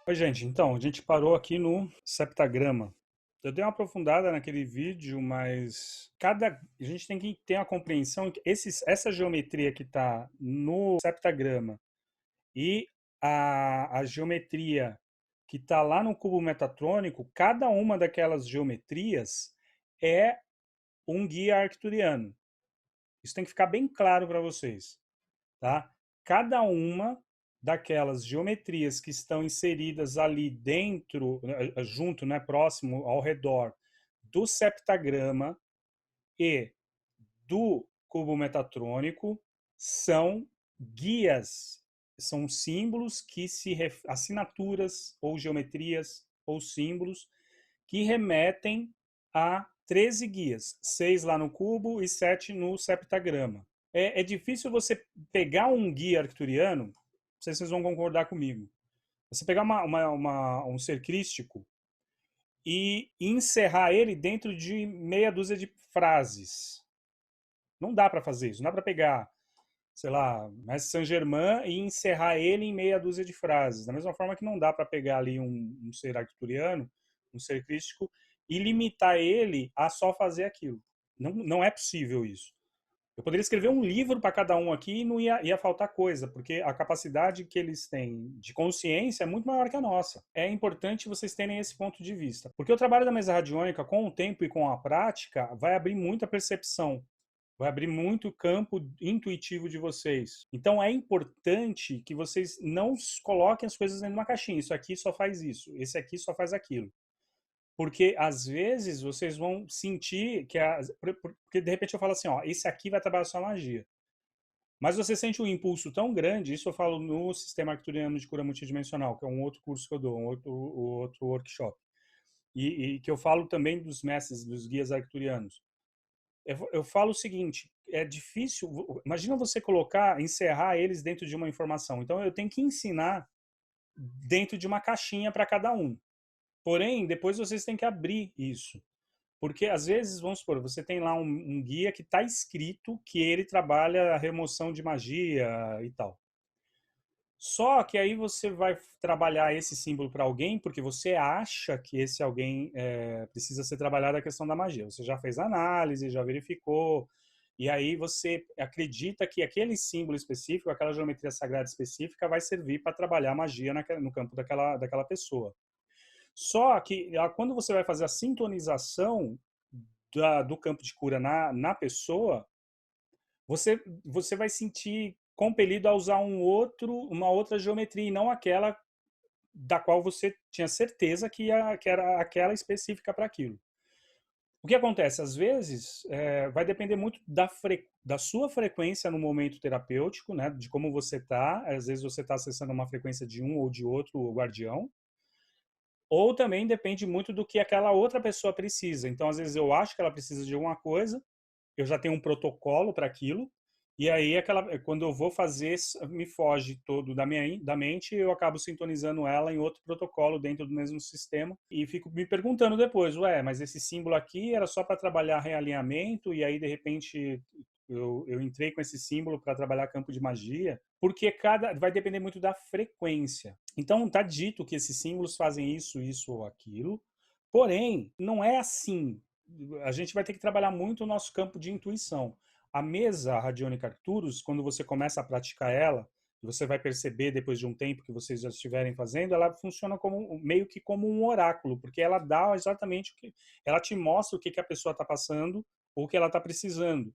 Oi, gente. Então, a gente parou aqui no septagrama. Eu dei uma aprofundada naquele vídeo, mas a gente tem que ter a compreensão que essa geometria que está no septagrama e a geometria que está lá no cubo metatrônico, cada uma daquelas geometrias é um guia arcturiano. Isso tem que ficar bem claro para vocês, tá? Cada uma daquelas geometrias que estão inseridas ali dentro, junto, né, próximo, ao redor do septagrama e do cubo metatrônico, são guias, são símbolos que assinaturas ou geometrias ou símbolos que remetem a 13 guias, 6 lá no cubo e 7 no septagrama. É difícil você pegar um guia arcturiano, não sei se vocês vão concordar comigo, você pegar um ser crístico e encerrar ele dentro de meia dúzia de frases. Não dá para fazer isso, não dá para pegar, sei lá, Mestre Saint-Germain e encerrar ele em meia dúzia de frases. Da mesma forma que não dá para pegar ali um ser arcturiano, um ser crístico, e limitar ele a só fazer aquilo. Não é possível isso. Eu poderia escrever um livro para cada um aqui e não ia faltar coisa, porque a capacidade que eles têm de consciência é muito maior que a nossa. É importante vocês terem esse ponto de vista, porque o trabalho da mesa radiônica, com o tempo e com a prática, vai abrir muita percepção, vai abrir muito o campo intuitivo de vocês. Então é importante que vocês não coloquem as coisas dentro de uma caixinha. Isso aqui só faz isso, esse aqui só faz aquilo. Porque às vezes vocês vão sentir que porque de repente eu falo assim, ó, esse aqui vai trabalhar só magia. Mas você sente um impulso tão grande, isso eu falo no sistema arcturiano de cura multidimensional, que é um outro curso que eu dou, outro workshop. E que eu falo também dos mestres, dos guias arcturianos. Eu falo o seguinte, é difícil, imagina você colocar, encerrar eles dentro de uma informação. Então eu tenho que ensinar dentro de uma caixinha para cada um. Porém, depois vocês têm que abrir isso. Porque às vezes, vamos supor, você tem lá um guia que está escrito que ele trabalha a remoção de magia e tal. Só que aí você vai trabalhar esse símbolo para alguém porque você acha que esse alguém precisa ser trabalhado a questão da magia. Você já fez análise, já verificou, e aí você acredita que aquele símbolo específico, aquela geometria sagrada específica vai servir para trabalhar a magia no campo daquela pessoa. Só que quando você vai fazer a sintonização do campo de cura na pessoa, você vai sentir compelido a usar uma outra geometria e não aquela da qual você tinha certeza que era aquela específica para aquilo. O que acontece? Às vezes, vai depender muito da sua frequência no momento terapêutico, né? De como você está. Às vezes você está acessando uma frequência de um ou de outro guardião. Ou também depende muito do que aquela outra pessoa precisa. Então, às vezes eu acho que ela precisa de alguma coisa, eu já tenho um protocolo para aquilo, e aí quando eu vou fazer, me foge todo da mente, eu acabo sintonizando ela em outro protocolo dentro do mesmo sistema e fico me perguntando depois, ué, mas esse símbolo aqui era só para trabalhar realinhamento e aí de repente eu entrei com esse símbolo para trabalhar campo de magia, porque vai depender muito da frequência. Então está dito que esses símbolos fazem isso ou aquilo, porém não é assim. A gente vai ter que trabalhar muito o nosso campo de intuição. A mesa radiônica Arcturus, quando você começa a praticar ela, você vai perceber depois de um tempo que vocês já estiverem fazendo, ela funciona meio que como um oráculo, porque ela dá exatamente o que, ela te mostra o que a pessoa está passando ou o que ela está precisando.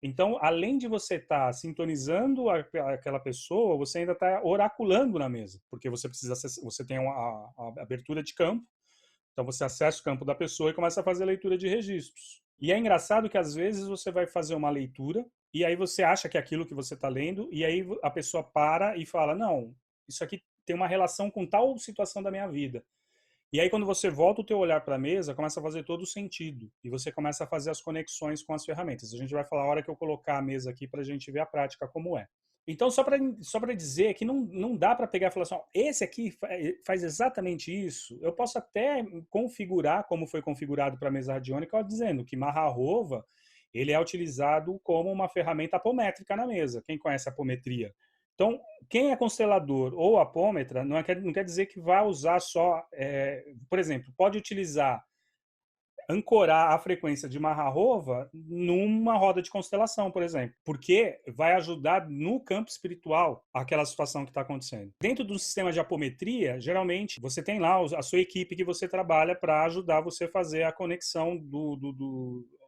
Então, além de você estar sintonizando aquela pessoa, você ainda está oraculando na mesa, porque você tem a abertura de campo, então você acessa o campo da pessoa e começa a fazer a leitura de registros. E é engraçado que às vezes você vai fazer uma leitura e aí você acha que é aquilo que você está lendo e aí a pessoa para e fala, não, isso aqui tem uma relação com tal situação da minha vida. E aí quando você volta o teu olhar para a mesa, começa a fazer todo o sentido e você começa a fazer as conexões com as ferramentas. A gente vai falar a hora que eu colocar a mesa aqui para a gente ver a prática como é. Então, só para dizer que não dá para pegar e falar assim, ó, esse aqui faz exatamente isso. Eu posso até configurar como foi configurado para a mesa radiônica, dizendo que Maharova ele é utilizado como uma ferramenta apométrica na mesa. Quem conhece a apometria? Então, quem é constelador ou apômetra não quer dizer que vai usar só, por exemplo, pode utilizar, ancorar a frequência de Maharova numa roda de constelação, por exemplo, porque vai ajudar no campo espiritual aquela situação que está acontecendo. Dentro do sistema de apometria, geralmente você tem lá a sua equipe que você trabalha para ajudar você a fazer a conexão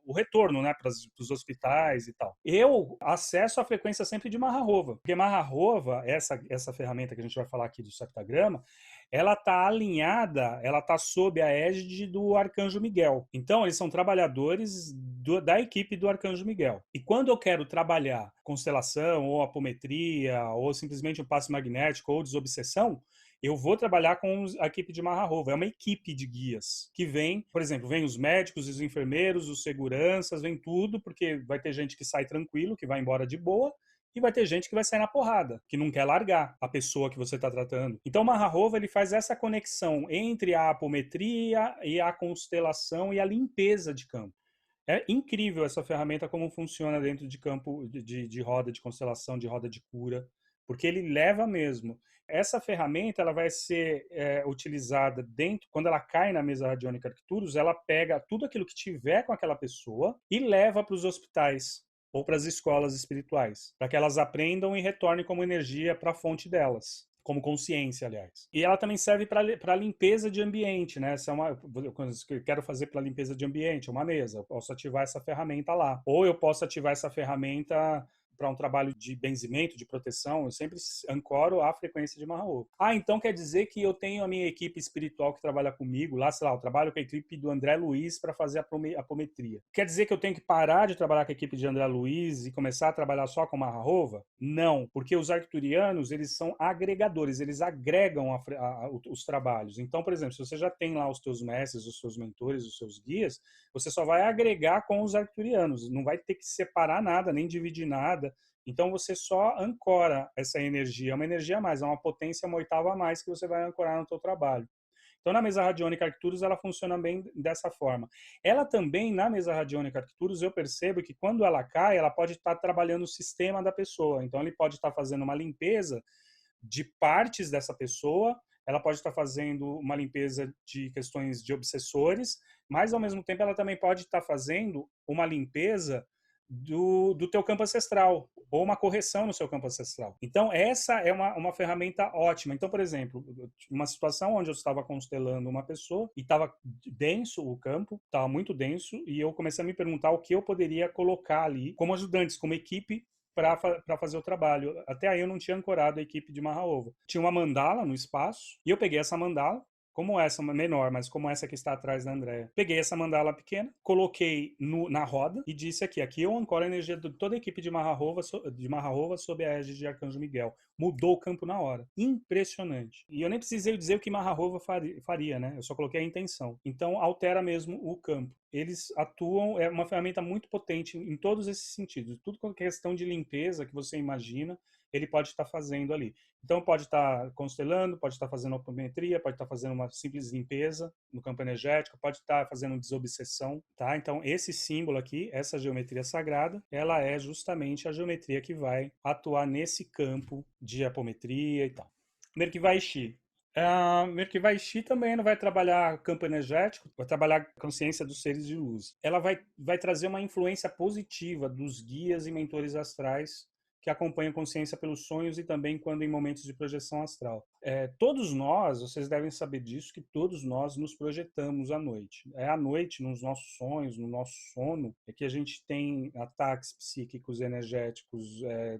o retorno, né, para os hospitais e tal. Eu acesso a frequência sempre de Maharova, porque Maharova, essa ferramenta que a gente vai falar aqui do septagrama, ela está alinhada, ela está sob a égide do Arcanjo Miguel. Então, eles são trabalhadores da equipe do Arcanjo Miguel. E quando eu quero trabalhar constelação, ou apometria, ou simplesmente um passe magnético, ou desobsessão, eu vou trabalhar com a equipe de Maharova. É uma equipe de guias que vem, por exemplo, vem os médicos, os enfermeiros, os seguranças, vem tudo, porque vai ter gente que sai tranquilo, que vai embora de boa, e vai ter gente que vai sair na porrada, que não quer largar a pessoa que você está tratando. Então, o Maharova, ele faz essa conexão entre a apometria e a constelação e a limpeza de campo. É incrível essa ferramenta, como funciona dentro de campo de roda de constelação, de roda de cura, porque ele leva mesmo. Essa ferramenta, ela vai ser utilizada dentro, quando ela cai na mesa radiônica Arcturus, ela pega tudo aquilo que tiver com aquela pessoa e leva para os hospitais ou para as escolas espirituais, para que elas aprendam e retornem como energia para a fonte delas, como consciência, aliás. E ela também serve para limpeza de ambiente, né? Essa é uma coisa que eu quero fazer para limpeza de ambiente, uma mesa. Eu posso ativar essa ferramenta lá. Ou eu posso ativar essa ferramenta para um trabalho de benzimento, de proteção. Eu sempre ancoro a frequência de Mahaô. Ah, então quer dizer que eu tenho a minha equipe espiritual que trabalha comigo, lá, sei lá, eu trabalho com a equipe do André Luiz para fazer a apometria. Quer dizer que eu tenho que parar de trabalhar com a equipe de André Luiz e começar a trabalhar só com Maharova? Não, porque os arcturianos, eles são agregadores, eles agregam os trabalhos. Então, por exemplo, se você já tem lá os teus mestres, os seus mentores, os seus guias, você só vai agregar com os arcturianos, não vai ter que separar nada, nem dividir nada. Então você só ancora essa energia, é uma energia a mais, é uma potência, uma oitava a mais que você vai ancorar no seu trabalho. Então, na mesa radiônica Arcturus, ela funciona bem dessa forma. Ela também, na mesa radiônica Arcturus, eu percebo que quando ela cai, ela pode estar trabalhando o sistema da pessoa. Então, ele pode estar fazendo uma limpeza de partes dessa pessoa, ela pode estar fazendo uma limpeza de questões de obsessores, mas, ao mesmo tempo, ela também pode estar fazendo uma limpeza do teu campo ancestral, ou uma correção no seu campo ancestral. Então, essa é uma ferramenta ótima. Então, por exemplo, uma situação onde eu estava constelando uma pessoa e estava denso o campo, estava muito denso, e eu comecei a me perguntar o que eu poderia colocar ali como ajudantes, como equipe, para fazer o trabalho. Até aí eu não tinha ancorado a equipe de Mahaova. Tinha uma mandala no espaço, e eu peguei essa mandala, como essa, menor, mas como essa que está atrás da Andrea. Peguei essa mandala pequena, coloquei na roda e disse aqui eu ancoro a energia de toda a equipe de Maharova sob a égide de Arcanjo Miguel. Mudou o campo na hora. Impressionante. E eu nem precisei dizer o que Maharova faria, né? Eu só coloquei a intenção. Então, altera mesmo o campo. Eles atuam, é uma ferramenta muito potente em todos esses sentidos. Tudo com questão de limpeza que você imagina, ele pode estar fazendo ali. Então, pode estar constelando, pode estar fazendo apometria, pode estar fazendo uma simples limpeza no campo energético, pode estar fazendo desobsessão, tá? Então, esse símbolo aqui, essa geometria sagrada, ela é justamente a geometria que vai atuar nesse campo de apometria e tal. Merkavaishi. Merkavaishi também não vai trabalhar campo energético, vai trabalhar a consciência dos seres de luz. Ela vai trazer uma influência positiva dos guias e mentores astrais que acompanha a consciência pelos sonhos e também quando em momentos de projeção astral. Todos nós, vocês devem saber disso, que todos nós nos projetamos à noite. É à noite, nos nossos sonhos, no nosso sono, é que a gente tem ataques psíquicos, energéticos,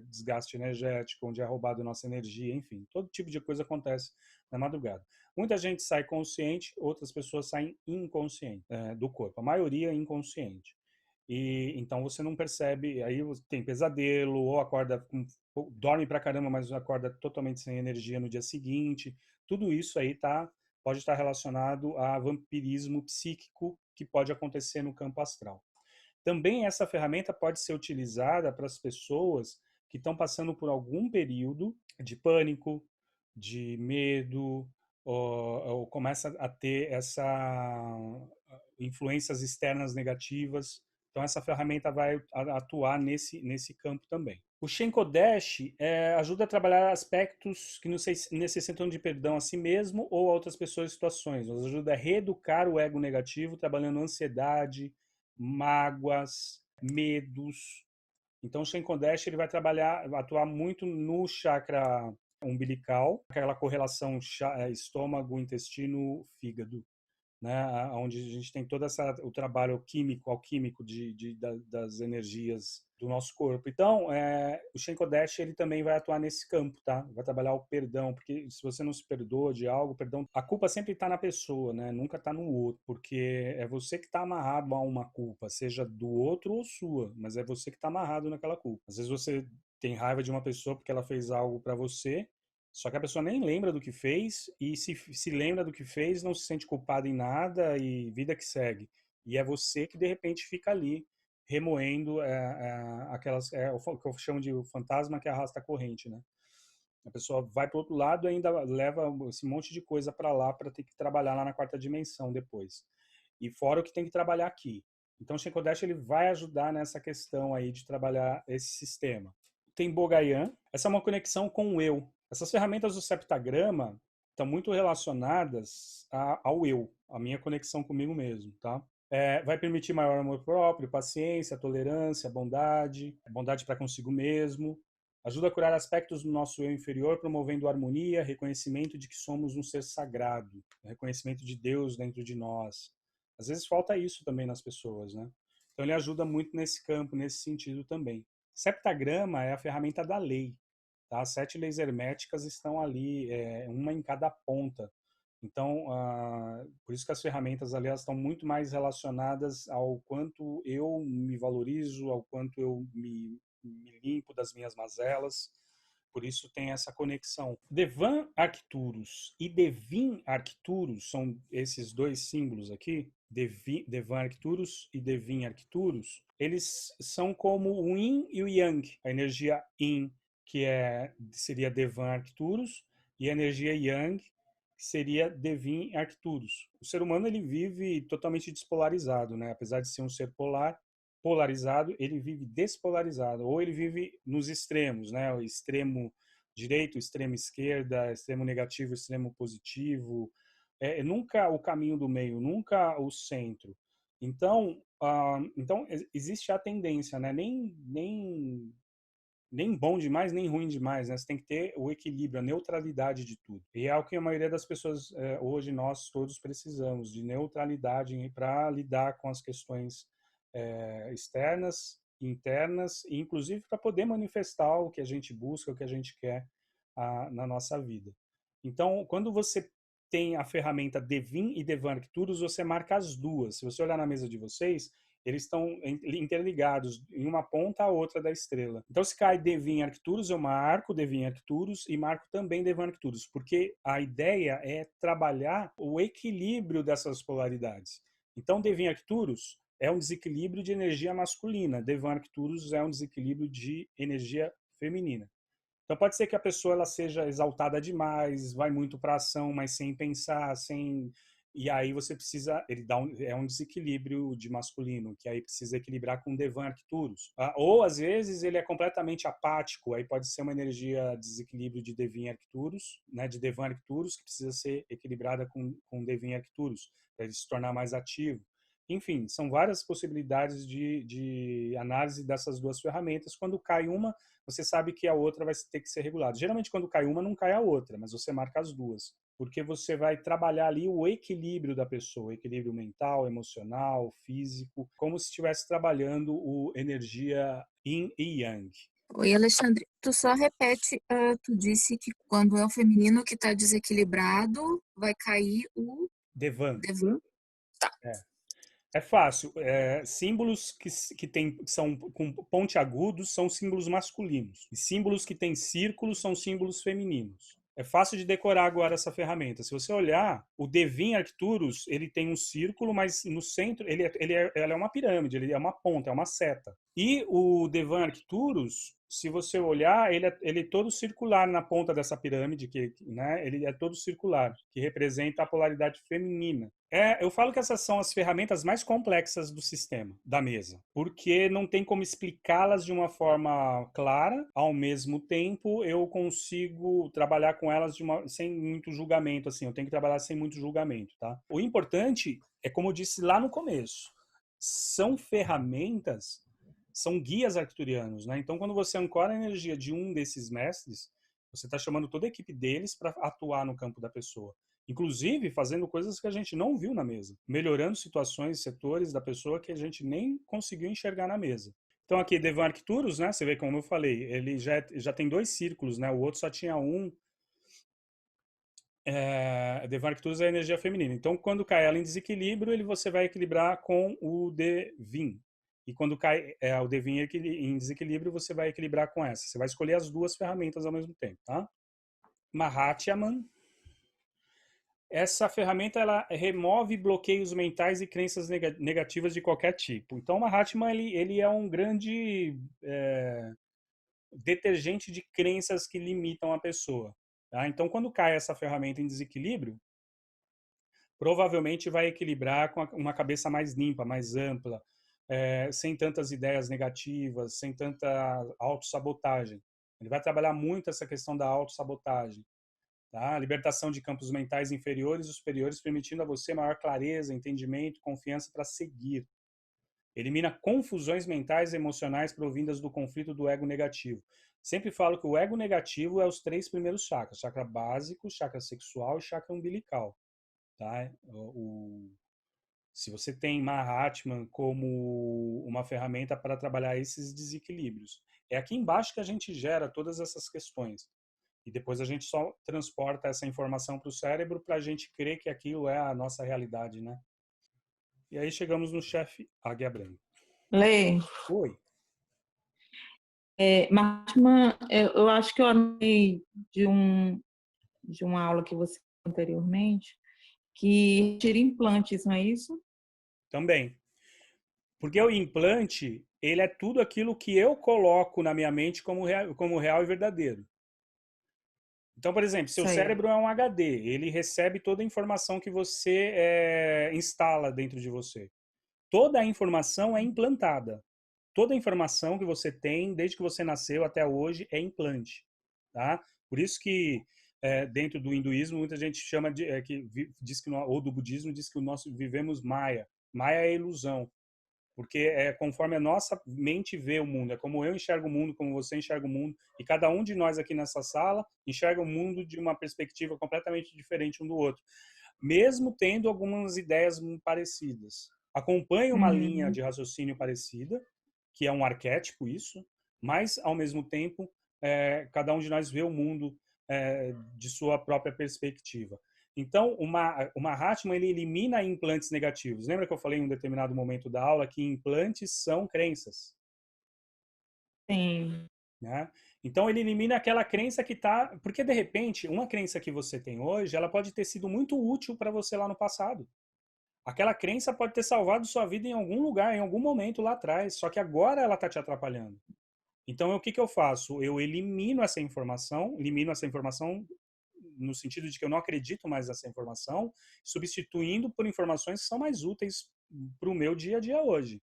desgaste energético, onde é roubado nossa energia, enfim, todo tipo de coisa acontece na madrugada. Muita gente sai consciente, outras pessoas saem inconsciente do corpo, a maioria inconsciente. E então você não percebe, aí tem pesadelo, ou acorda, dorme pra caramba, mas acorda totalmente sem energia no dia seguinte. Tudo isso aí pode estar relacionado a vampirismo psíquico que pode acontecer no campo astral. Também essa ferramenta pode ser utilizada para as pessoas que estão passando por algum período de pânico, de medo, ou começa a ter influências externas negativas. Então, essa ferramenta vai atuar nesse campo também. O Shenkodesh ajuda a trabalhar aspectos que necessitam de perdão a si mesmo ou a outras pessoas e situações. Nos ajuda a reeducar o ego negativo, trabalhando ansiedade, mágoas, medos. Então, o Shenkodesh ele vai atuar muito no chakra umbilical, aquela correlação estômago, intestino, fígado, né, onde a gente tem todo o trabalho químico, alquímico das energias do nosso corpo. Então, o Shenkodesh ele também vai atuar nesse campo, tá? Vai trabalhar o perdão, porque se você não se perdoa de algo, perdão, a culpa sempre está na pessoa, né? Nunca está no outro, porque é você que está amarrado a uma culpa, seja do outro ou sua, mas é você que está amarrado naquela culpa. Às vezes você tem raiva de uma pessoa porque ela fez algo para você, só que a pessoa nem lembra do que fez e se lembra do que fez, não se sente culpada em nada e vida que segue. E é você que de repente fica ali remoendo aquelas o que eu chamo de o fantasma que arrasta a corrente, né? A pessoa vai para o outro lado e ainda leva esse monte de coisa para lá para ter que trabalhar lá na quarta dimensão depois. E fora o que tem que trabalhar aqui. Então o Shenkodesh ele vai ajudar nessa questão aí de trabalhar esse sistema. Tem Bogayan, essa é uma conexão com o eu. Essas ferramentas do septagrama estão muito relacionadas ao eu, a minha conexão comigo mesmo, tá? Vai permitir maior amor próprio, paciência, tolerância, bondade para consigo mesmo. Ajuda a curar aspectos do nosso eu inferior, promovendo harmonia, reconhecimento de que somos um ser sagrado, reconhecimento de Deus dentro de nós. Às vezes falta isso também nas pessoas, né? Então ele ajuda muito nesse campo, nesse sentido também. Septagrama é a ferramenta da lei. Tá? As 7 leis herméticas estão ali, uma em cada ponta. Então, por isso que as ferramentas ali elas estão muito mais relacionadas ao quanto eu me valorizo, ao quanto eu me limpo das minhas mazelas. Por isso tem essa conexão. Devan Arcturus e Devin Arcturus são esses dois símbolos aqui. Devan Arcturus e Devin Arcturus. Eles são como o Yin e o Yang. A energia Yin, que seria Devan Arcturus, e a energia Yang, que seria Devin Arcturus. O ser humano ele vive totalmente despolarizado, né? Apesar de ser um ser polarizado, ele vive despolarizado, ou ele vive nos extremos, né? O extremo direito, o extremo esquerda, extremo negativo, extremo positivo, nunca o caminho do meio, nunca o centro. Então existe a tendência, né? Nem bom demais, nem ruim demais, né? Você tem que ter o equilíbrio, a neutralidade de tudo. E é o que a maioria das pessoas, hoje, nós todos precisamos, de neutralidade para lidar com as questões externas, internas, e inclusive para poder manifestar o que a gente busca, o que a gente quer na nossa vida. Então, quando você tem a ferramenta Devin e Devan Arcturus, você marca as duas. Se você olhar na mesa de vocês, eles estão interligados em uma ponta a outra da estrela. Então, se cai Devin Arcturus, eu marco Devin Arcturus e marco também Devan Arcturus, porque a ideia é trabalhar o equilíbrio dessas polaridades. Então, Devin Arcturus é um desequilíbrio de energia masculina, Devan Arcturus é um desequilíbrio de energia feminina. Então pode ser que a pessoa ela seja exaltada demais, vai muito para ação, mas sem pensar, sem e aí você precisa, é um desequilíbrio de masculino, que aí precisa equilibrar com Devan Arcturus. Ou às vezes ele é completamente apático, aí pode ser uma energia desequilíbrio de Devin Arcturus, né, de Devan Arcturus, que precisa ser equilibrada com Devin Arcturus, para ele se tornar mais ativo. Enfim, são várias possibilidades de análise dessas duas ferramentas. Quando cai uma, você sabe que a outra vai ter que ser regulada. Geralmente, quando cai uma, não cai a outra, mas você marca as duas, porque você vai trabalhar ali o equilíbrio da pessoa, o equilíbrio mental, emocional, físico, como se estivesse trabalhando o energia Yin e Yang. Oi, Alexandre, tu só repete, tu disse que quando é o feminino que está desequilibrado, vai cair o Devan. Devon. Tá. É fácil. Símbolos que são com pontiagudos são símbolos masculinos. E símbolos que têm círculos são símbolos femininos. É fácil de decorar agora essa ferramenta. Se você olhar, o Devin Arcturus, ele tem um círculo, mas no centro ela é uma pirâmide, ele é uma ponta, é uma seta. E o Devan Arcturus, se você olhar, ele é todo circular na ponta dessa pirâmide, né, ele é todo circular, que representa a polaridade feminina. Eu falo que essas são as ferramentas mais complexas do sistema, da mesa, porque não tem como explicá-las de uma forma clara, ao mesmo tempo eu consigo trabalhar com elas sem muito julgamento, assim, eu tenho que trabalhar sem muito julgamento, tá? O importante é, como eu disse lá no começo, são ferramentas, são guias arcturianos, né? Então, quando você ancora a energia de um desses mestres, você está chamando toda a equipe deles para atuar no campo da pessoa. Inclusive, fazendo coisas que a gente não viu na mesa. Melhorando situações, setores da pessoa que a gente nem conseguiu enxergar na mesa. Então, aqui, Devan Arcturus, né? Você vê como eu falei, ele já tem 2 círculos, né? O outro só tinha um. Devan Arcturus é a energia feminina. Então, quando cai ela em desequilíbrio, você vai equilibrar com o Devin. E quando cai o Devin em desequilíbrio, você vai equilibrar com essa. Você vai escolher as duas ferramentas ao mesmo tempo, tá? Mahatyaman. Essa ferramenta ela remove bloqueios mentais e crenças negativas de qualquer tipo. Então, o Mahatma ele é um grande detergente de crenças que limitam a pessoa. Tá? Então, quando cai essa ferramenta em desequilíbrio, provavelmente vai equilibrar com uma cabeça mais limpa, mais ampla, sem tantas ideias negativas, sem tanta autossabotagem. Ele vai trabalhar muito essa questão da autossabotagem. Tá? Libertação de campos mentais inferiores e superiores, permitindo a você maior clareza, entendimento, confiança para seguir. Elimina confusões mentais e emocionais provindas do conflito do ego negativo. Sempre falo que o ego negativo é os 3 primeiros chakras: chakra básico, chakra sexual e chakra umbilical. Tá? Se você tem Mahatman como uma ferramenta para trabalhar esses desequilíbrios, é aqui embaixo que a gente gera todas essas questões. E depois a gente só transporta essa informação para o cérebro para a gente crer que aquilo é a nossa realidade, né? E aí chegamos no chefe Águia Branca. Lê, Oi. Mahatma, eu acho que eu anotei de uma aula que você fez anteriormente, que tira implantes, não é isso? Também. Porque o implante, ele é tudo aquilo que eu coloco na minha mente como real e verdadeiro. Então, por exemplo, seu Sei. cérebro é um HD, ele recebe toda a informação que você instala dentro de você. Toda a informação é implantada. Toda a informação que você tem, desde que você nasceu até hoje, é implante. Tá? Por isso que dentro do hinduísmo muita gente chama diz que ou do budismo diz que o nosso vivemos Maya. Maya é ilusão, porque é conforme a nossa mente vê o mundo, é como eu enxergo o mundo, como você enxerga o mundo, e cada um de nós aqui nessa sala enxerga o mundo de uma perspectiva completamente diferente um do outro, mesmo tendo algumas ideias parecidas. Acompanha uma linha Uhum. de raciocínio parecida, que é um arquétipo isso, mas ao mesmo tempo cada um de nós vê o mundo de sua própria perspectiva. Então, o Mahatma ele elimina implantes negativos. Lembra que eu falei em um determinado momento da aula que implantes são crenças? Sim. Né? Então, ele elimina aquela crença que está... Porque, de repente, uma crença que você tem hoje, ela pode ter sido muito útil para você lá no passado. Aquela crença pode ter salvado sua vida em algum lugar, em algum momento lá atrás, só que agora ela está te atrapalhando. Então, o que eu faço? Eu elimino essa informação no sentido de que eu não acredito mais nessa informação, substituindo por informações que são mais úteis para o meu dia a dia hoje.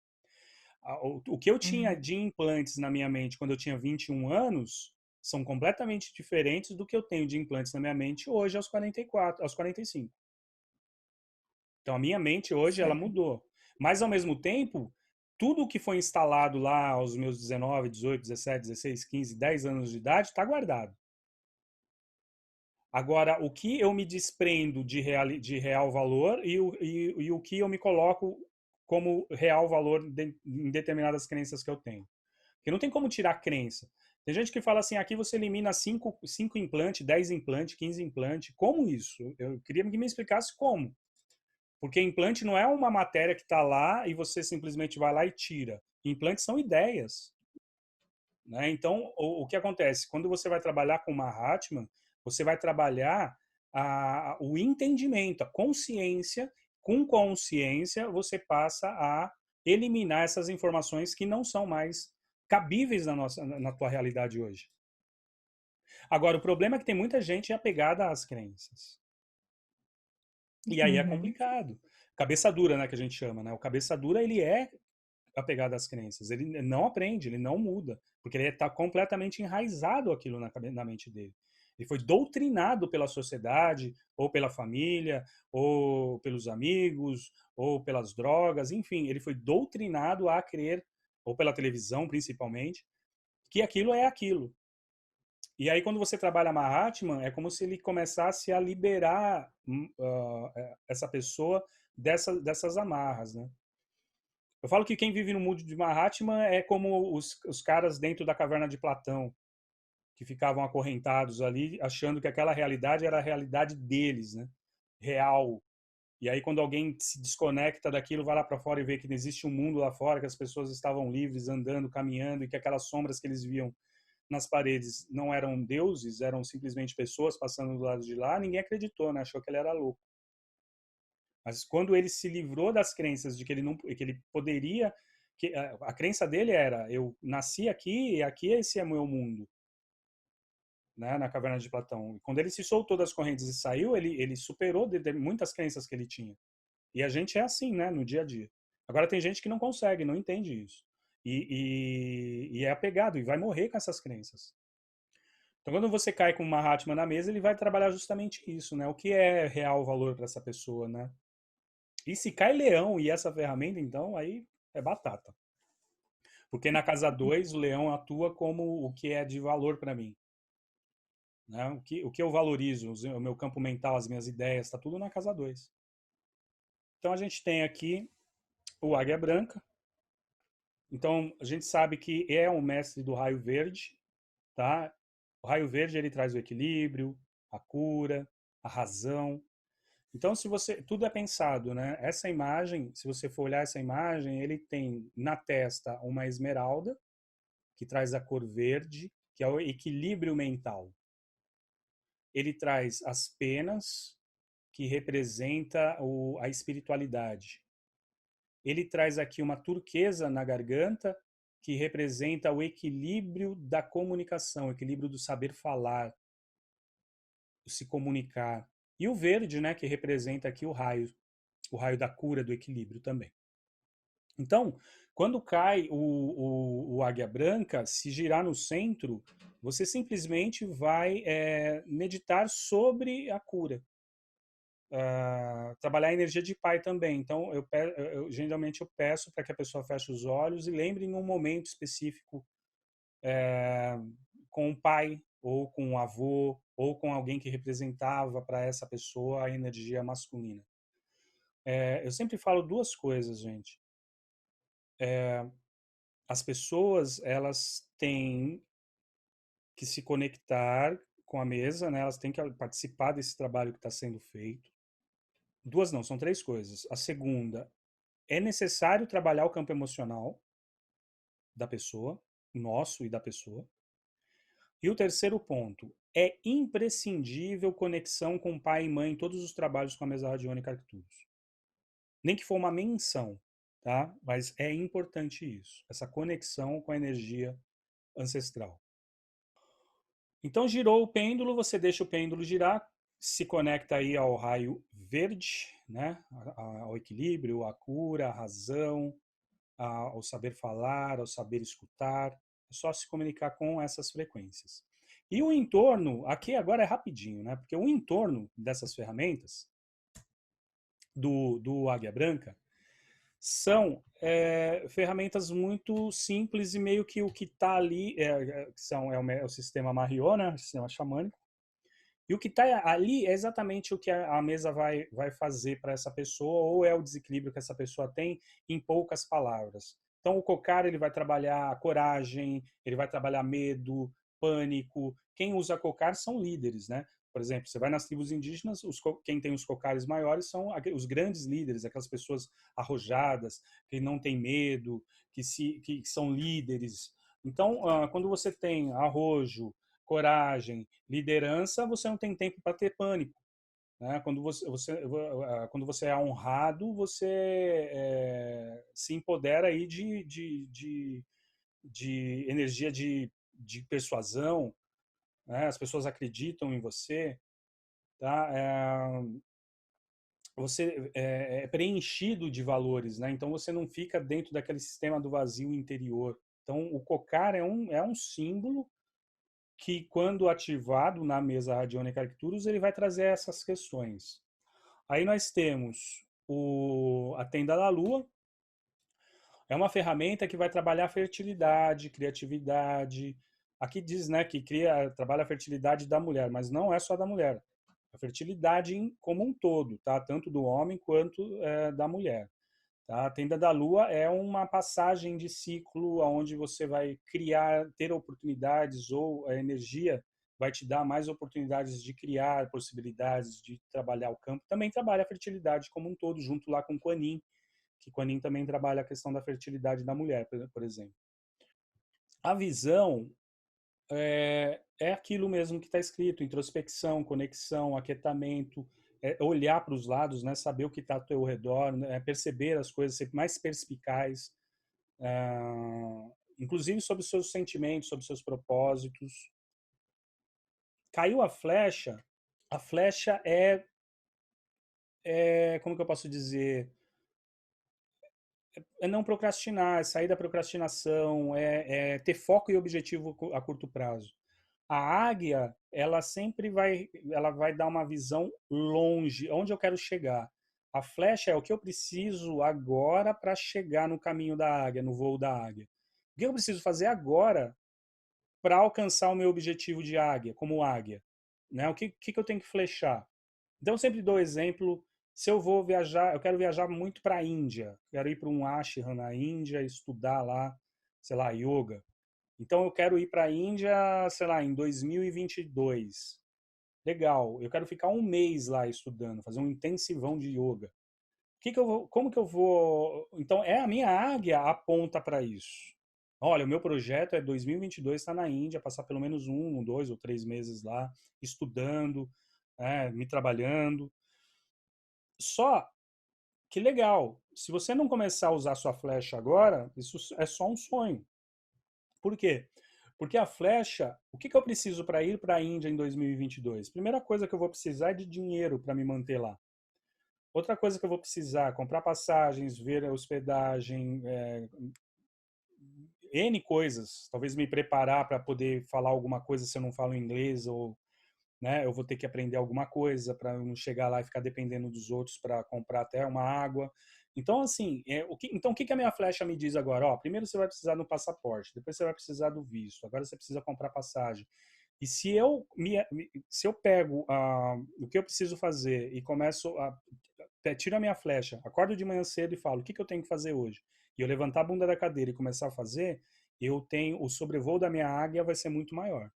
O que eu tinha Uhum. de implantes na minha mente quando eu tinha 21 anos são completamente diferentes do que eu tenho de implantes na minha mente hoje aos 44, aos 45. Então a minha mente hoje ela Certo. mudou. Mas ao mesmo tempo, tudo que foi instalado lá aos meus 19, 18, 17, 16, 15, 10 anos de idade está guardado. Agora, o que eu me desprendo de real valor e o que eu me coloco como real valor em determinadas crenças que eu tenho. Porque não tem como tirar crença. Tem gente que fala assim, aqui você elimina 5 implantes, 10 implantes, 15 implantes. Como isso? Eu queria que me explicasse como. Porque implante não é uma matéria que está lá e você simplesmente vai lá e tira. Implantes são ideias. Né? Então, o que acontece? Quando você vai trabalhar com Mahatma, você vai trabalhar o entendimento, a consciência. Com consciência, você passa a eliminar essas informações que não são mais cabíveis na tua realidade hoje. Agora, o problema é que tem muita gente apegada às crenças. E aí é Uhum. complicado. Cabeça dura, né, que a gente chama, né? O cabeça dura, ele é apegado às crenças. Ele não aprende, ele não muda, porque ele está completamente enraizado aquilo na mente dele. Ele foi doutrinado pela sociedade, ou pela família, ou pelos amigos, ou pelas drogas, enfim, ele foi doutrinado a crer, ou pela televisão principalmente, que aquilo é aquilo. E aí, quando você trabalha Mahatma, é como se ele começasse a liberar essa pessoa dessas amarras, né? Eu falo que quem vive no mundo de Mahatma é como os caras dentro da caverna de Platão, que ficavam acorrentados ali, achando que aquela realidade era a realidade deles, né? Real. E aí, quando alguém se desconecta daquilo, vai lá para fora e vê que não existe um mundo lá fora, que as pessoas estavam livres, andando, caminhando, e que aquelas sombras que eles viam nas paredes não eram deuses, eram simplesmente pessoas passando do lado de lá, ninguém acreditou, né? Achou que ele era louco. Mas quando ele se livrou das crenças de que ele não, que ele poderia, que a crença dele era: eu nasci aqui e aqui esse é meu mundo, né? Na caverna de Platão. E quando ele se soltou das correntes e saiu, ele superou de muitas crenças que ele tinha. E a gente é assim, né? No dia a dia. Agora tem gente que não consegue, não entende isso. E é apegado e vai morrer com essas crenças. Então, quando você cai com o Mahatma na mesa, ele vai trabalhar justamente isso, né? O que é real valor para essa pessoa, né? E se cai leão e essa ferramenta, então, aí é batata. Porque na casa 2 o leão atua como o que é de valor para mim. Né? O que eu valorizo, o meu campo mental, as minhas ideias, está tudo na casa 2. Então, a gente tem aqui o Águia Branca. Então, a gente sabe que é um mestre do raio verde. Tá? O raio verde ele traz o equilíbrio, a cura, a razão. Então, se você, tudo é pensado, né? Essa imagem, se você for olhar essa imagem, ele tem na testa uma esmeralda, que traz a cor verde, que é o equilíbrio mental. Ele traz as penas, que representa a espiritualidade. Ele traz aqui uma turquesa na garganta, que representa o equilíbrio da comunicação, o equilíbrio do saber falar, do se comunicar. E o verde, né, que representa aqui o raio da cura, do equilíbrio também. Então, quando cai o Águia Branca, se girar no centro, você simplesmente vai meditar sobre a cura. Trabalhar a energia de pai também. Então, geralmente eu peço para que a pessoa feche os olhos e lembre em um momento específico com o pai, ou com o avô, ou com alguém que representava para essa pessoa a energia masculina. Eu sempre falo duas coisas, gente. As pessoas, elas têm que se conectar com a mesa, né? Elas têm que participar desse trabalho que está sendo feito. Duas não, são três coisas. A segunda, é necessário trabalhar o campo emocional da pessoa, nosso e da pessoa. E o terceiro ponto, é imprescindível conexão com pai e mãe em todos os trabalhos com a mesa radiônica Arcturus. Nem que for uma menção, tá? Mas é importante isso, essa conexão com a energia ancestral. Então girou o pêndulo, você deixa o pêndulo girar, se conecta aí ao raio verde, né? Ao equilíbrio, à cura, à razão, ao saber falar, ao saber escutar. É só se comunicar com essas frequências. E o entorno, aqui agora é rapidinho, né? Porque o entorno dessas ferramentas do Águia Branca são ferramentas muito simples e meio que o que está ali é o sistema Mariô, né? O sistema xamânico. E o que está ali é exatamente o que a mesa vai fazer para essa pessoa, ou é o desequilíbrio que essa pessoa tem, em poucas palavras. Então, o cocar ele vai trabalhar coragem, ele vai trabalhar medo, pânico. Quem usa cocar são líderes, né? Por exemplo, você vai nas tribos indígenas, quem tem os cocares maiores são os grandes líderes, aquelas pessoas arrojadas, que não têm medo, que são líderes. Então, quando você tem arrojo, coragem, liderança, você não tem tempo para ter pânico. né? Quando você é honrado, você se empodera aí de energia de persuasão, né? As pessoas acreditam em você, tá? Você é preenchido de valores, né? Então você não fica dentro daquele sistema do vazio interior. Então o cocar é um símbolo que, quando ativado na mesa radiônica Arcturus, ele vai trazer essas questões. Aí nós temos a tenda da lua, é uma ferramenta que vai trabalhar fertilidade, criatividade. Aqui diz, né, que trabalha a fertilidade da mulher, mas não é só da mulher. A fertilidade como um todo, tá? Tanto do homem quanto da mulher. Tá? A tenda da lua é uma passagem de ciclo onde você vai criar, ter oportunidades, ou a energia vai te dar mais oportunidades de criar possibilidades, de trabalhar o campo. Também trabalha a fertilidade como um todo, junto lá com Kuan Yin, que Kuan Yin também trabalha a questão da fertilidade da mulher, por exemplo. A visão é aquilo mesmo que está escrito: introspecção, conexão, aquietamento, olhar para os lados, né, saber o que está ao teu redor, né, perceber as coisas, ser mais perspicaz, inclusive sobre os seus sentimentos, sobre os seus propósitos. Caiu a flecha como que eu posso dizer? É não procrastinar, é sair da procrastinação, é ter foco e objetivo a curto prazo. A águia, ela vai dar uma visão longe, onde eu quero chegar. A flecha é o que eu preciso agora para chegar no caminho da águia, no voo da águia. O que eu preciso fazer agora para alcançar o meu objetivo de águia, como águia? Né? O que eu tenho que flechar? Então, eu sempre dou exemplo. Se eu vou viajar, eu quero viajar muito para a Índia, quero ir para um ashram na Índia, estudar lá, sei lá, yoga. Então eu quero ir para a Índia, sei lá, em 2022. Legal, eu quero ficar um mês lá estudando, fazer um intensivão de yoga. Como que eu vou? Então é a minha águia aponta para isso. Olha, o meu projeto é 2022 estar na Índia, passar pelo menos 2 ou 3 meses lá, estudando, me trabalhando. Só que legal, se você não começar a usar sua flecha agora, isso é só um sonho. Por quê? Porque a flecha, o que eu preciso para ir para a Índia em 2022? Primeira coisa que eu vou precisar é de dinheiro para me manter lá. Outra coisa que eu vou precisar, comprar passagens, ver a hospedagem, N coisas. Talvez me preparar para poder falar alguma coisa se eu não falo inglês, ou eu vou ter que aprender alguma coisa para não chegar lá e ficar dependendo dos outros para comprar até uma água. Então, assim, o que a minha flecha me diz agora? Ó, primeiro você vai precisar do passaporte, depois você vai precisar do visto, agora você precisa comprar passagem. E se eu pego o que eu preciso fazer e tiro a minha flecha, acordo de manhã cedo e falo: o que eu tenho que fazer hoje? E eu levantar a bunda da cadeira e começar a fazer, o sobrevoo da minha águia vai ser muito maior.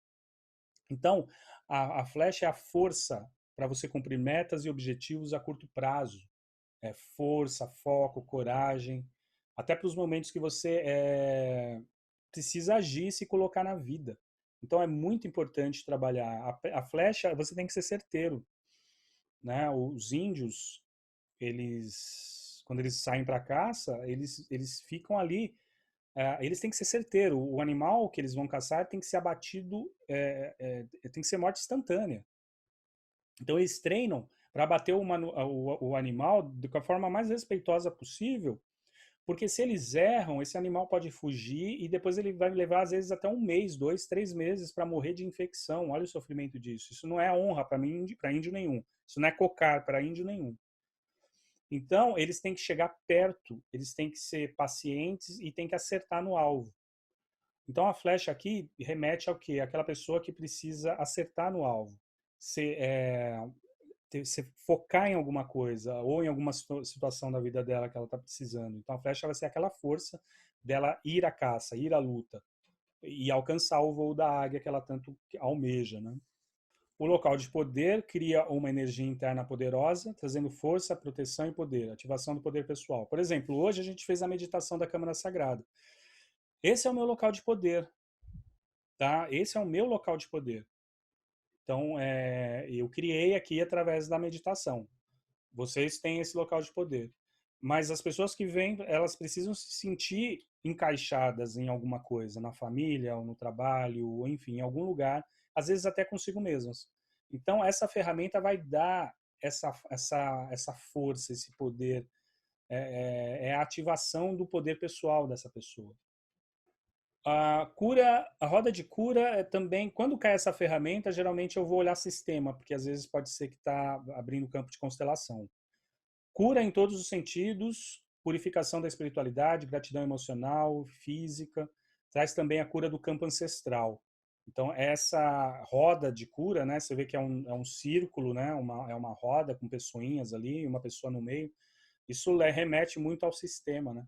Então, a flecha é a força para você cumprir metas e objetivos a curto prazo. É força, foco, coragem, até para os momentos que você precisa agir e se colocar na vida. Então, é muito importante trabalhar. A flecha, você tem que ser certeiro. Né? Os índios, quando eles saem para caça, eles ficam ali. Eles têm que ser certeiro. O animal que eles vão caçar tem que ser abatido, tem que ser morte instantânea. Então eles treinam para abater o animal da forma mais respeitosa possível, porque se eles erram, esse animal pode fugir e depois ele vai levar às vezes até 1 mês, 2, 3 meses para morrer de infecção. Olha o sofrimento disso. Isso não é honra para índio nenhum. Isso não é cocar para índio nenhum. Então, eles têm que chegar perto, eles têm que ser pacientes e têm que acertar no alvo. Então, a flecha aqui remete ao quê? Aquela pessoa que precisa acertar no alvo. Se focar em alguma coisa ou em alguma situação da vida dela que ela está precisando. Então, a flecha vai ser aquela força dela ir à caça, ir à luta e alcançar o voo da águia que ela tanto almeja, né? O local de poder cria uma energia interna poderosa, trazendo força, proteção e poder, ativação do poder pessoal. Por exemplo, hoje a gente fez a meditação da Câmara Sagrada. Esse é o meu local de poder, tá? Esse é o meu local de poder. Então, eu criei aqui através da meditação. Vocês têm esse local de poder. Mas as pessoas que vêm, elas precisam se sentir encaixadas em alguma coisa, na família, ou no trabalho, ou enfim, em algum lugar, às vezes até consigo mesmas. Então, essa ferramenta vai dar essa força, esse poder, é a ativação do poder pessoal dessa pessoa. A cura, a roda de cura é também, quando cai essa ferramenta, geralmente eu vou olhar sistema, porque às vezes pode ser que está abrindo campo de constelação. Cura em todos os sentidos, purificação da espiritualidade, gratidão emocional, física, traz também a cura do campo ancestral. Então, essa roda de cura, né, você vê que é um círculo, né, é uma roda com pessoinhas ali, uma pessoa no meio, isso remete muito ao sistema, né?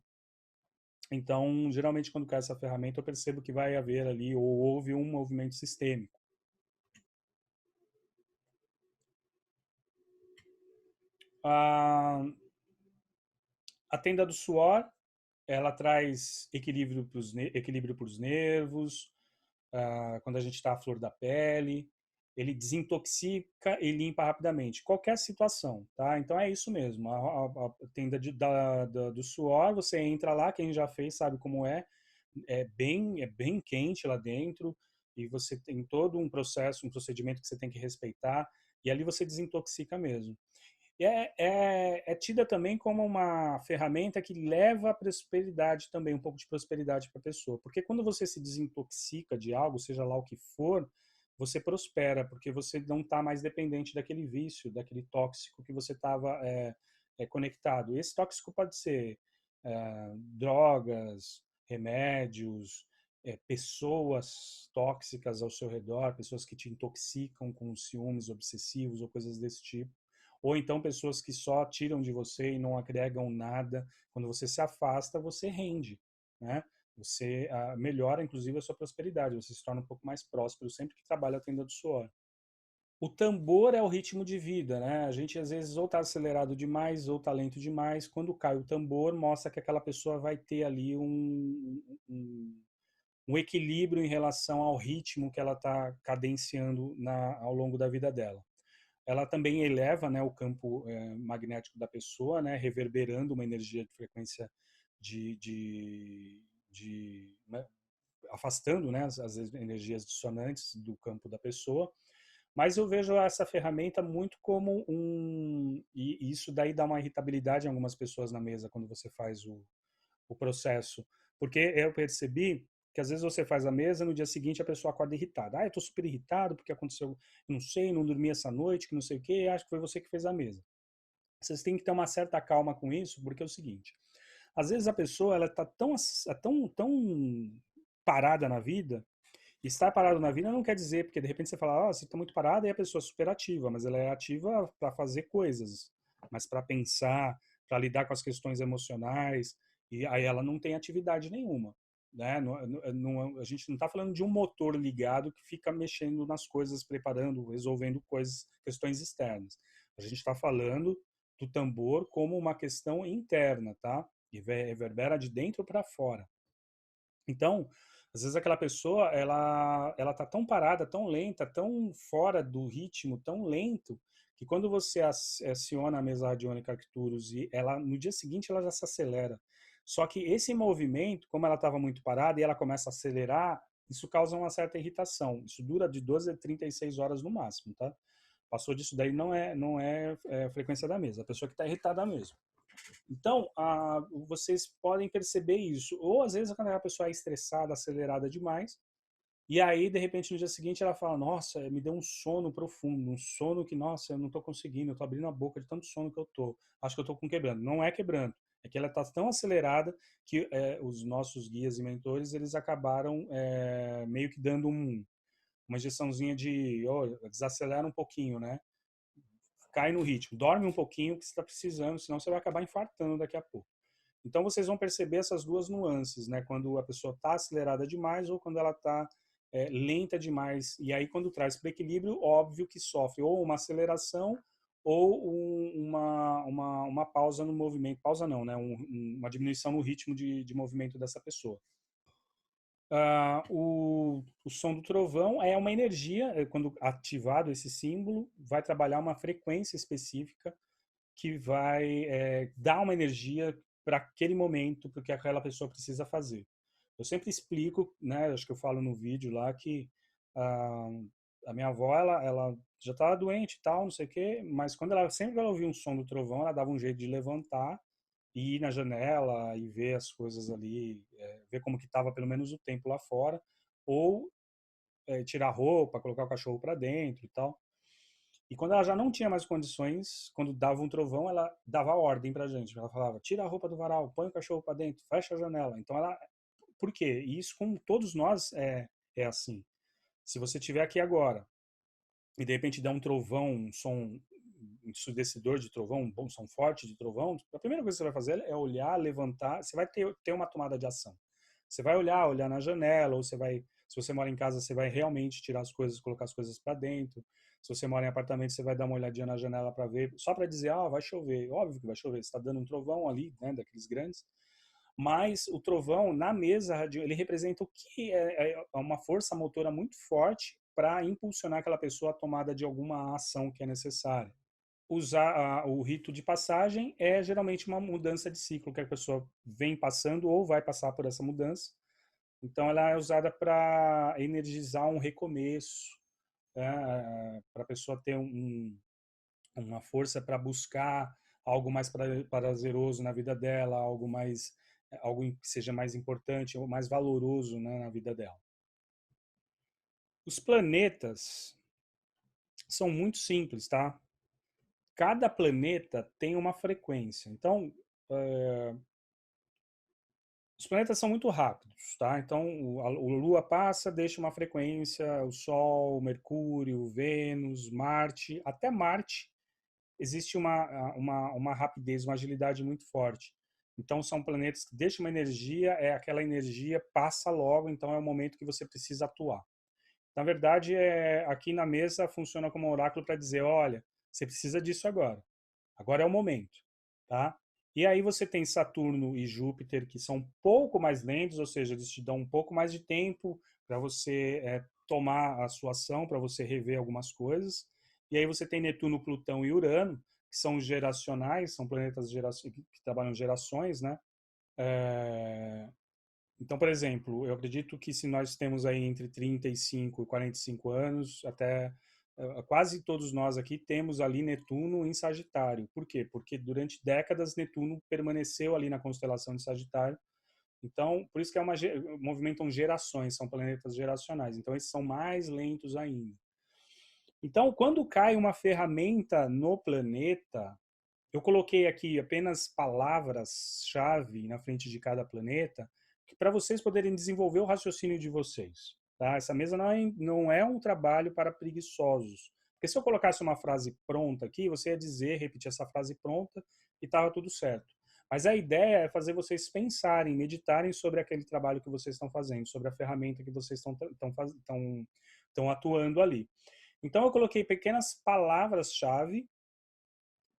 Então, geralmente, quando cai essa ferramenta, eu percebo que vai haver ali, ou houve um movimento sistêmico. A tenda do suor, ela traz equilíbrio para os nervos, quando a gente está à flor da pele, ele desintoxica e limpa rapidamente. Qualquer situação, tá? Então é isso mesmo. A tenda do suor, você entra lá, quem já fez sabe como é bem quente lá dentro, e você tem todo um processo, um procedimento que você tem que respeitar, e ali você desintoxica mesmo. É tida também como uma ferramenta que leva a prosperidade também, um pouco de prosperidade para a pessoa. Porque quando você se desintoxica de algo, seja lá o que for, você prospera, porque você não está mais dependente daquele vício, daquele tóxico que você estava conectado. Esse tóxico pode ser drogas, remédios, pessoas tóxicas ao seu redor, pessoas que te intoxicam com ciúmes obsessivos ou coisas desse tipo, ou então pessoas que só tiram de você e não agregam nada. Quando você se afasta, você rende, né? Você melhora, inclusive, a sua prosperidade, você se torna um pouco mais próspero sempre que trabalha a tenda do suor. O tambor é o ritmo de vida, né? A gente às vezes ou está acelerado demais ou está lento demais. Quando cai o tambor, mostra que aquela pessoa vai ter ali um equilíbrio em relação ao ritmo que ela está cadenciando ao longo da vida dela. Ela também eleva, né, o campo magnético da pessoa, né, reverberando uma energia de frequência né, afastando, né, as energias dissonantes do campo da pessoa. Mas eu vejo essa ferramenta muito como e isso daí dá uma irritabilidade em algumas pessoas na mesa quando você faz o processo. Porque eu percebi que às vezes você faz a mesa, no dia seguinte a pessoa acorda irritada. Eu estou super irritado porque aconteceu, não sei, não dormi essa noite, que não sei o quê, acho que foi você que fez a mesa. Vocês têm que ter uma certa calma com isso, porque é o seguinte, às vezes a pessoa ela está tão parada na vida. Estar parado na vida não quer dizer, porque de repente você fala, você está muito parada e a pessoa é super ativa, mas ela é ativa para fazer coisas, mas para pensar, para lidar com as questões emocionais, e aí ela não tem atividade nenhuma. Né? A gente não está falando de um motor ligado que fica mexendo nas coisas, preparando, resolvendo coisas, questões externas. A gente está falando do tambor como uma questão interna, tá? E reverbera de dentro para fora. Então, às vezes aquela pessoa, ela tá tão parada, tão lenta, tão fora do ritmo, tão lento, que quando você aciona a mesa radiônica Arcturus e ela no dia seguinte ela já se acelera. Só que esse movimento, como ela estava muito parada e ela começa a acelerar, isso causa uma certa irritação. Isso dura de 12 a 36 horas no máximo, tá? Passou disso daí não é frequência da mesa. A pessoa que está irritada mesmo. Então, vocês podem perceber isso. Ou às vezes quando a pessoa é estressada, acelerada demais, e aí de repente no dia seguinte ela fala, nossa, me deu um sono profundo, um sono que, nossa, eu não estou conseguindo, eu estou abrindo a boca de tanto sono que eu estou. Acho que eu estou com quebrando. Não é quebrando, é que ela está tão acelerada que os nossos guias e mentores, eles acabaram meio que dando uma injeçãozinha de, desacelera um pouquinho, né? Cai no ritmo, dorme um pouquinho que você está precisando, senão você vai acabar infartando daqui a pouco. Então vocês vão perceber essas duas nuances, né? Quando a pessoa está acelerada demais ou quando ela está lenta demais. E aí quando traz para equilíbrio, óbvio que sofre ou uma aceleração ou uma pausa no movimento. Pausa não, né? Uma diminuição no ritmo de movimento dessa pessoa. O O som do trovão é uma energia, quando ativado esse símbolo, vai trabalhar uma frequência específica que vai dar uma energia para aquele momento, porque aquela pessoa precisa fazer. Eu sempre explico, né, acho que eu falo no vídeo lá, que a, a minha avó, ela já estava doente e tal, não sei o quê, mas sempre que ela ouvia um som do trovão, ela dava um jeito de levantar e ir na janela e ver as coisas ali, ver como que estava pelo menos o tempo lá fora, ou tirar a roupa, colocar o cachorro para dentro e tal. E quando ela já não tinha mais condições, quando dava um trovão, ela dava ordem pra gente. Ela falava: tira a roupa do varal, põe o cachorro para dentro, fecha a janela. Então ela. Por quê? E isso, com todos nós, é assim. Se você estiver aqui agora e de repente der um trovão, um som ensurdecedor de trovão, um bom som forte de trovão, a primeira coisa que você vai fazer é olhar, levantar. Você vai ter uma tomada de ação. Você vai olhar na janela, ou você vai, se você mora em casa, você vai realmente tirar as coisas, colocar as coisas para dentro. Se você mora em apartamento, você vai dar uma olhadinha na janela para ver, só para dizer, vai chover. Óbvio que vai chover, está dando um trovão ali, né, daqueles grandes. Mas o trovão, na mesa, ele representa o que é uma força motora muito forte para impulsionar aquela pessoa à tomada de alguma ação que é necessária. Usar o rito de passagem é geralmente uma mudança de ciclo, que a pessoa vem passando ou vai passar por essa mudança. Então, ela é usada para energizar um recomeço, né? Para a pessoa ter uma força para buscar algo mais prazeroso na vida dela, algo que seja mais importante ou mais valoroso, né, na vida dela. Os planetas são muito simples, tá? Cada planeta tem uma frequência. Então, os planetas são muito rápidos, tá? Então, o Lua passa, deixa uma frequência, o Sol, Mercúrio, Vênus, Marte, até Marte existe uma rapidez, uma agilidade muito forte. Então, são planetas que deixam uma energia, aquela energia passa logo, então é o momento que você precisa atuar. Na verdade, aqui na mesa funciona como um oráculo para dizer, olha, você precisa disso agora. Agora é o momento, tá? E aí você tem Saturno e Júpiter, que são um pouco mais lentos, ou seja, eles te dão um pouco mais de tempo para você tomar a sua ação, para você rever algumas coisas. E aí você tem Netuno, Plutão e Urano, que são geracionais, são planetas que trabalham gerações, né? Então, por exemplo, eu acredito que se nós temos aí entre 35 e 45 anos, até quase todos nós aqui temos ali Netuno em Sagitário. Por quê? Porque durante décadas Netuno permaneceu ali na constelação de Sagitário. Então, por isso que movimentam gerações, são planetas geracionais. Então, esses são mais lentos ainda. Então, quando cai uma ferramenta no planeta, eu coloquei aqui apenas palavras-chave na frente de cada planeta, para vocês poderem desenvolver o raciocínio de vocês. Tá? Essa mesa não é um trabalho para preguiçosos. Porque se eu colocasse uma frase pronta aqui, você ia dizer, repetir essa frase pronta e estava tudo certo. Mas a ideia é fazer vocês pensarem, meditarem sobre aquele trabalho que vocês estão fazendo, sobre a ferramenta que vocês estão atuando ali. Então, eu coloquei pequenas palavras-chave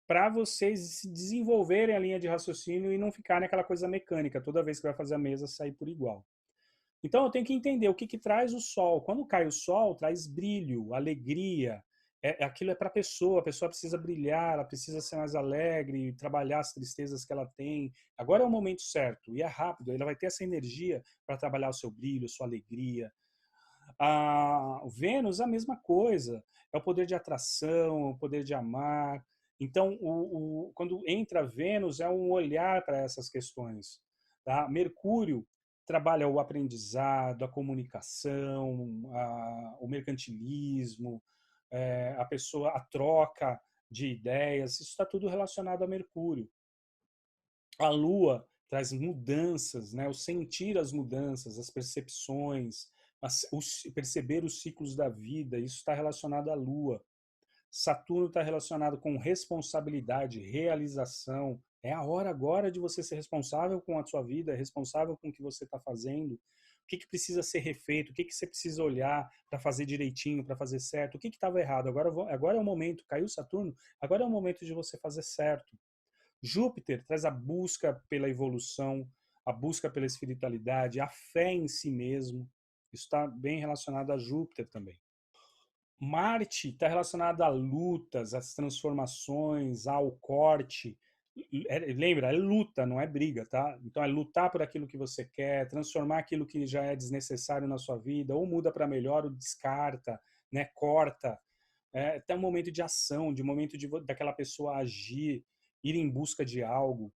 para vocês desenvolverem a linha de raciocínio e não ficar naquela coisa mecânica, toda vez que vai fazer a mesa sair por igual. Então eu tenho que entender o que traz o sol. Quando cai o sol, traz brilho, alegria. Aquilo é para a pessoa precisa brilhar, ela precisa ser mais alegre, trabalhar as tristezas que ela tem. Agora é o momento certo, e é rápido, ela vai ter essa energia para trabalhar o seu brilho, a sua alegria. O Vênus, a mesma coisa, é o poder de atração, o poder de amar. Então, quando entra Vênus, é um olhar para essas questões. Tá? Mercúrio trabalha o aprendizado, a comunicação, o mercantilismo, a troca de ideias, isso está tudo relacionado a Mercúrio. A Lua traz mudanças, né? O sentir as mudanças, as percepções, perceber os ciclos da vida, isso está relacionado à Lua. Saturno está relacionado com responsabilidade, realização. É a hora agora de você ser responsável com a sua vida, responsável com o que você está fazendo. O que precisa ser refeito, o que você precisa olhar para fazer direitinho, para fazer certo, o que estava errado. Agora é o momento, caiu Saturno, agora é o momento de você fazer certo. Júpiter traz a busca pela evolução, a busca pela espiritualidade, a fé em si mesmo. Isso está bem relacionado a Júpiter também. Marte está relacionado a lutas, às transformações, ao corte. Lembra, é luta, não é briga, tá? Então é lutar por aquilo que você quer, transformar aquilo que já é desnecessário na sua vida, ou muda para melhor, ou descarta, né? Corta. É até um momento de ação, de momento daquela pessoa agir, ir em busca de algo.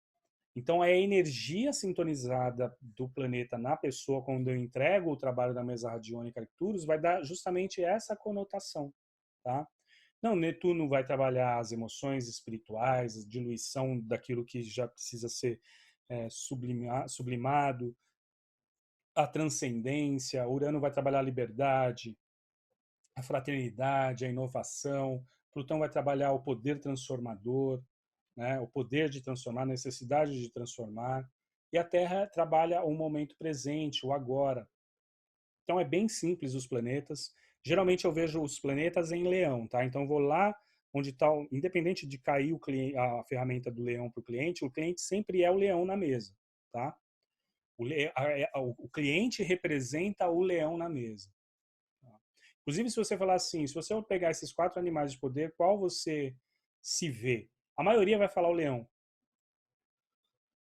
Então, é a energia sintonizada do planeta na pessoa quando eu entrego o trabalho da mesa radiônica Arcturus vai dar justamente essa conotação, tá? Não, Netuno vai trabalhar as emoções espirituais, a diluição daquilo que já precisa ser sublimado, a transcendência. Urano vai trabalhar a liberdade, a fraternidade, a inovação. Plutão vai trabalhar o poder transformador, né? O poder de transformar, a necessidade de transformar. E a Terra trabalha o momento presente, o agora. Então é bem simples os planetas. Geralmente eu vejo os planetas em Leão, tá? Então eu vou lá onde está, independente de cair a ferramenta do Leão para o cliente sempre é o Leão na mesa, tá? O cliente representa o Leão na mesa. Tá? Inclusive, se você falar assim, se você pegar esses 4 animais de poder, qual você se vê? A maioria vai falar o Leão.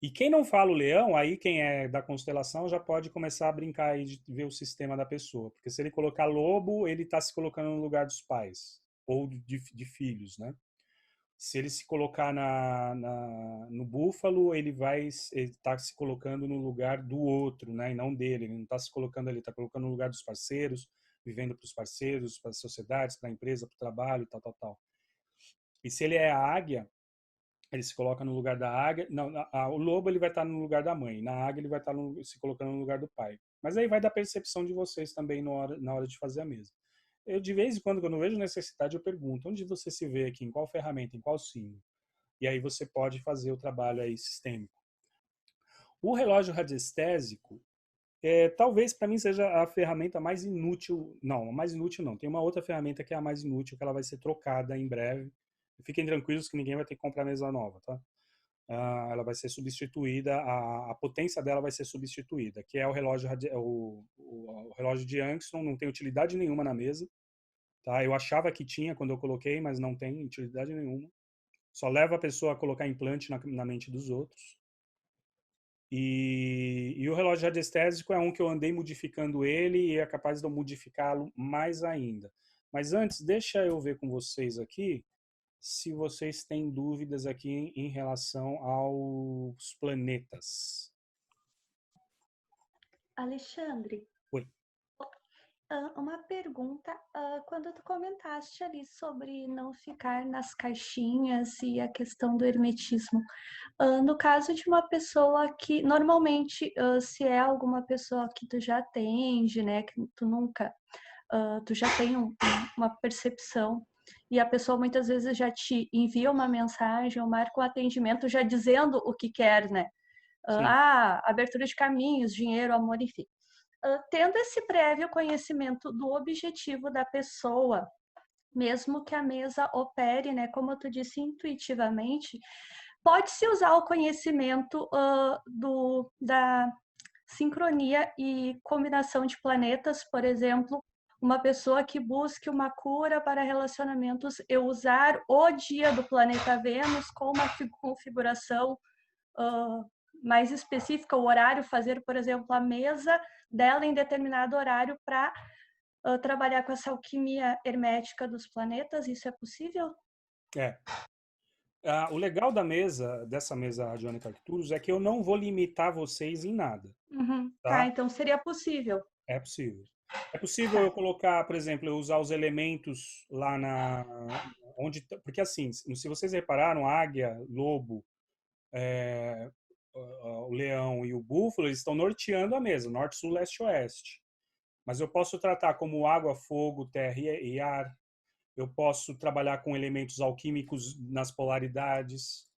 E quem não fala o leão, aí quem é da constelação já pode começar a brincar aí de ver o sistema da pessoa. Porque se ele colocar lobo, ele está se colocando no lugar dos pais. Ou de filhos, né? Se ele se colocar no búfalo, ele está se colocando no lugar do outro, né? E não dele. Ele não está se colocando ali, está colocando no lugar dos parceiros, vivendo para os parceiros, para as sociedades, para a empresa, para o trabalho, tal, tal, tal. E se ele é a águia, ele se coloca no lugar da águia. Não, o lobo ele vai estar no lugar da mãe. Na águia ele vai estar se colocando no lugar do pai. Mas aí vai da percepção de vocês também na hora de fazer a mesa. Eu, de vez em quando eu vejo necessidade, eu pergunto, onde você se vê aqui? Em qual ferramenta? Em qual signo? E aí você pode fazer o trabalho aí sistêmico. O relógio radiestésico, talvez para mim seja a ferramenta mais inútil. Não, mais inútil não. Tem uma outra ferramenta que é a mais inútil, que ela vai ser trocada em breve. Fiquem tranquilos que ninguém vai ter que comprar mesa nova, tá? Ela vai ser substituída, a potência dela vai ser substituída, que é o relógio, o relógio de Angstrom, não tem utilidade nenhuma na mesa. Tá? Eu achava que tinha quando eu coloquei, mas não tem utilidade nenhuma. Só leva a pessoa a colocar implante na mente dos outros. E o relógio radiestésico é um que eu andei modificando ele e é capaz de eu modificá-lo mais ainda. Mas antes, deixa eu ver com vocês aqui se vocês têm dúvidas aqui em relação aos planetas. Alexandre, Oi. uma pergunta. Quando tu comentaste ali sobre não ficar nas caixinhas e a questão do hermetismo, no caso de uma pessoa que, normalmente, se é alguma pessoa que tu já atende, né, que tu nunca, tu já tem uma percepção, e a pessoa muitas vezes já te envia uma mensagem ou marca um atendimento já dizendo o que quer, né? Abertura de caminhos, dinheiro, amor, enfim. Tendo esse prévio conhecimento do objetivo da pessoa, mesmo que a mesa opere, né, como tu disse, intuitivamente, pode-se usar o conhecimento da sincronia e combinação de planetas, por exemplo, uma pessoa que busque uma cura para relacionamentos, eu usar o dia do planeta Vênus com uma configuração mais específica, o horário, fazer, por exemplo, a mesa dela em determinado horário para trabalhar com essa alquimia hermética dos planetas. Isso é possível? É. O legal dessa mesa radiônica Arcturus, é que eu não vou limitar vocês em nada. Uhum. Tá? Então seria possível. É possível. É possível eu colocar, por exemplo, eu usar os elementos lá porque assim, se vocês repararam, águia, lobo, o leão e o búfalo, eles estão norteando a mesa, norte, sul, leste, oeste. Mas eu posso tratar como água, fogo, terra e ar. Eu posso trabalhar com elementos alquímicos nas polaridades.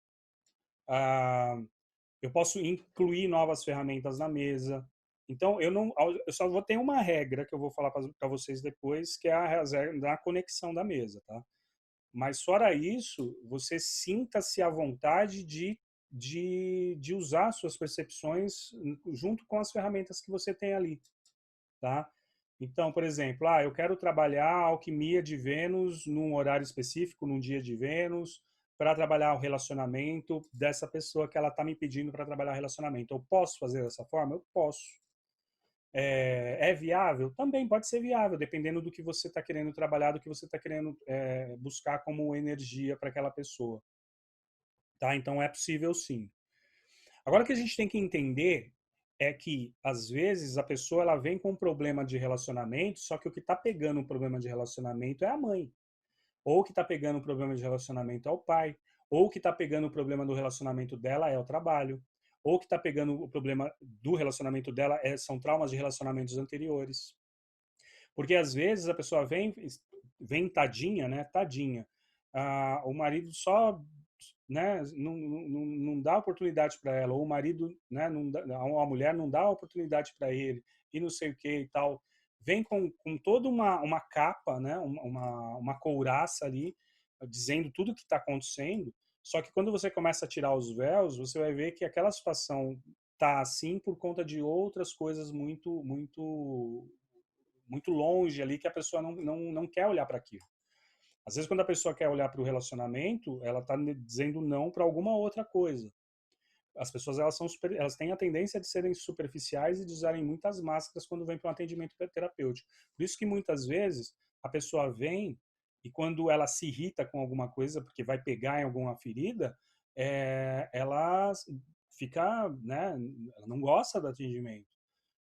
Eu posso incluir novas ferramentas na mesa. Então, eu só vou ter uma regra que eu vou falar para vocês depois, que é a regra da conexão da mesa, tá? Mas fora isso, você sinta-se à vontade de usar suas percepções junto com as ferramentas que você tem ali, tá? Então, por exemplo, eu quero trabalhar a alquimia de Vênus num horário específico, num dia de Vênus, para trabalhar o relacionamento dessa pessoa que ela está me pedindo para trabalhar o relacionamento. Eu posso fazer dessa forma? Eu posso. É viável? Também pode ser viável, dependendo do que você está querendo trabalhar, do que você está querendo buscar como energia para aquela pessoa. Tá? Então é possível sim. Agora o que a gente tem que entender é que, às vezes, a pessoa ela vem com um problema de relacionamento, só que o que está pegando o problema de relacionamento é a mãe. Ou o que está pegando o problema de relacionamento é o pai. Ou o que está pegando o problema do relacionamento dela é o trabalho. Ou o que está pegando o problema do relacionamento dela são traumas de relacionamentos anteriores. Porque, às vezes, a pessoa vem tadinha, né? Tadinha. O marido só, né, não dá oportunidade para ela, ou o marido, né, a mulher não dá oportunidade para ele, e não sei o que e tal. Vem com toda uma capa, né, uma couraça ali, dizendo tudo o que está acontecendo, só que quando você começa a tirar os véus, você vai ver que aquela situação tá assim por conta de outras coisas muito longe ali, que a pessoa não quer olhar para aquilo. Às vezes, quando a pessoa quer olhar para o relacionamento, ela está dizendo não para alguma outra coisa. As pessoas elas têm a tendência de serem superficiais e de usarem muitas máscaras quando vem para um atendimento terapêutico. Por isso que muitas vezes a pessoa vem e quando ela se irrita com alguma coisa, porque vai pegar em alguma ferida, ela fica, né, ela não gosta do atendimento,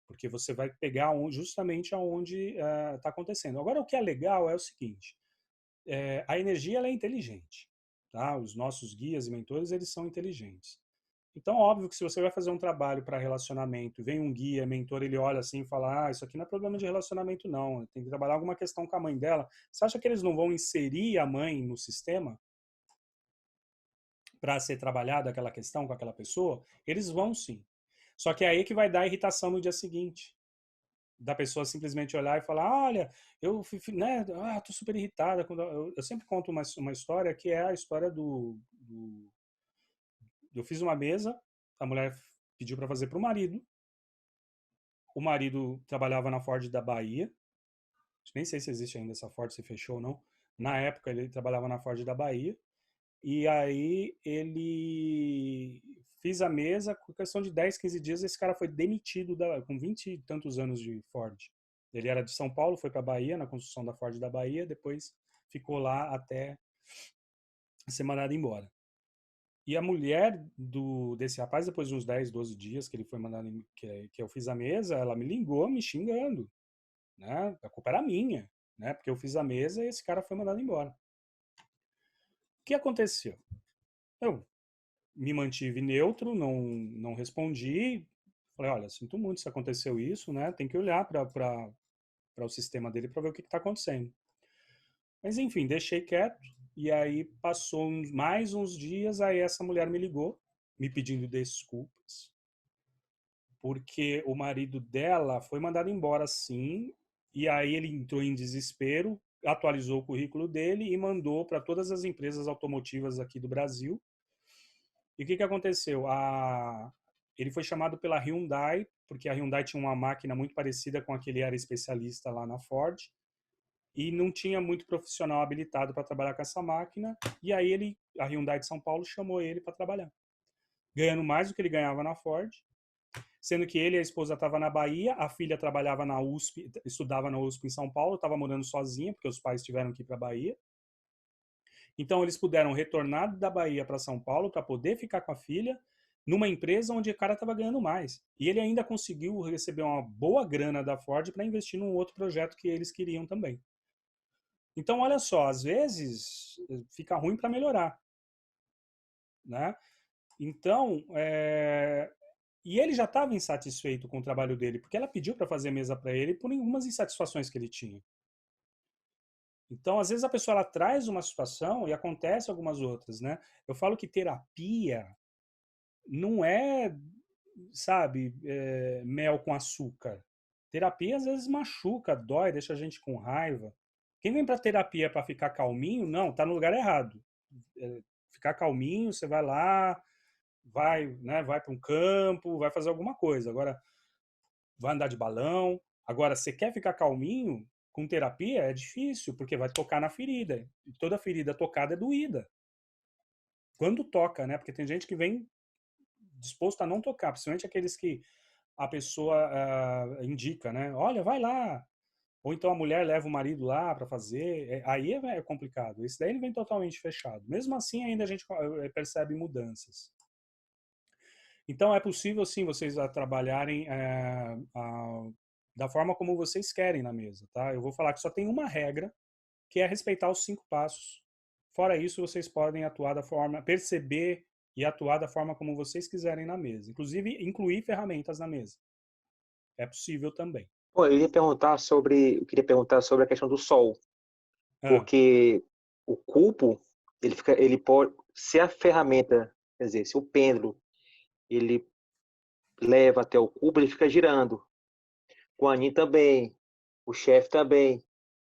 porque você vai pegar justamente aonde está acontecendo. Agora, o que é legal é o seguinte: a energia ela é inteligente, tá? Os nossos guias e mentores, eles são inteligentes. Então, óbvio que se você vai fazer um trabalho para relacionamento, vem um guia, mentor, ele olha assim e fala: isso aqui não é problema de relacionamento não, tem que trabalhar alguma questão com a mãe dela. Você acha que eles não vão inserir a mãe no sistema para ser trabalhada aquela questão com aquela pessoa? Eles vão sim. Só que é aí que vai dar irritação no dia seguinte, da pessoa simplesmente olhar e falar: olha, eu né, tô super irritada. Eu sempre conto uma história que é a história eu fiz uma mesa, a mulher pediu para fazer para o marido trabalhava na Ford da Bahia, nem sei se existe ainda essa Ford, se fechou ou não. Na época ele trabalhava na Ford da Bahia, e aí ele fiz a mesa, com questão de 10, 15 dias, esse cara foi demitido com 20 e tantos anos de Ford. Ele era de São Paulo, foi para Bahia, na construção da Ford da Bahia, depois ficou lá até ser mandado embora. E a mulher desse rapaz, depois de uns 10, 12 dias que ele foi mandado, que eu fiz a mesa, ela me ligou me xingando, né? A culpa era minha, né? Porque eu fiz a mesa e esse cara foi mandado embora. O que aconteceu? Eu me mantive neutro, não respondi. Falei: olha, sinto muito se aconteceu isso, né? Tem que olhar para o sistema dele para ver o que está acontecendo. Mas enfim, deixei quieto. E aí passou mais uns dias, aí essa mulher me ligou, me pedindo desculpas, porque o marido dela foi mandado embora sim, e aí ele entrou em desespero, atualizou o currículo dele e mandou para todas as empresas automotivas aqui do Brasil. E o que aconteceu? Ele foi chamado pela Hyundai, porque a Hyundai tinha uma máquina muito parecida com a que ele era especialista lá na Ford, e não tinha muito profissional habilitado para trabalhar com essa máquina, e aí a Hyundai de São Paulo chamou ele para trabalhar, ganhando mais do que ele ganhava na Ford, sendo que ele e a esposa estavam na Bahia, a filha trabalhava na USP, estudava na USP em São Paulo, estava morando sozinha, porque os pais tiveram que ir para a Bahia. Então eles puderam retornar da Bahia para São Paulo para poder ficar com a filha numa empresa onde o cara estava ganhando mais. E ele ainda conseguiu receber uma boa grana da Ford para investir num outro projeto que eles queriam também. Então, olha só, às vezes fica ruim para melhorar, né? Então, e ele já estava insatisfeito com o trabalho dele, porque ela pediu para fazer mesa para ele por algumas insatisfações que ele tinha. Então, às vezes a pessoa ela traz uma situação e acontece algumas outras, né? Eu falo que terapia não é, sabe, mel com açúcar. Terapia às vezes machuca, dói, deixa a gente com raiva. Quem vem para terapia para ficar calminho, não, tá no lugar errado. Ficar calminho, você vai lá, vai, né, vai para um campo, vai fazer alguma coisa. Agora, vai andar de balão, Agora, você quer ficar calminho, com terapia é difícil, porque vai tocar na ferida. E toda ferida tocada é doída. Quando toca, né? Porque tem gente que vem disposto a não tocar, principalmente aqueles que a pessoa indica, né? Olha, vai lá. Ou então a mulher leva o marido lá para fazer. Aí é complicado. Esse daí ele vem totalmente fechado. Mesmo assim, ainda a gente percebe mudanças. Então, é possível, sim, vocês trabalharem da forma como vocês querem na mesa, tá? Eu vou falar que só tem uma regra, que é respeitar os 5 passos. Fora isso, vocês podem atuar da forma, perceber e atuar da forma como vocês quiserem na mesa. Inclusive, incluir ferramentas na mesa. É possível também. Pô, eu queria perguntar sobre a questão do sol, Ah, porque o cupo, ele pode, se a ferramenta, quer dizer, se o pêndulo, ele leva até o cubo, ele fica girando. O anin também, o chefe também.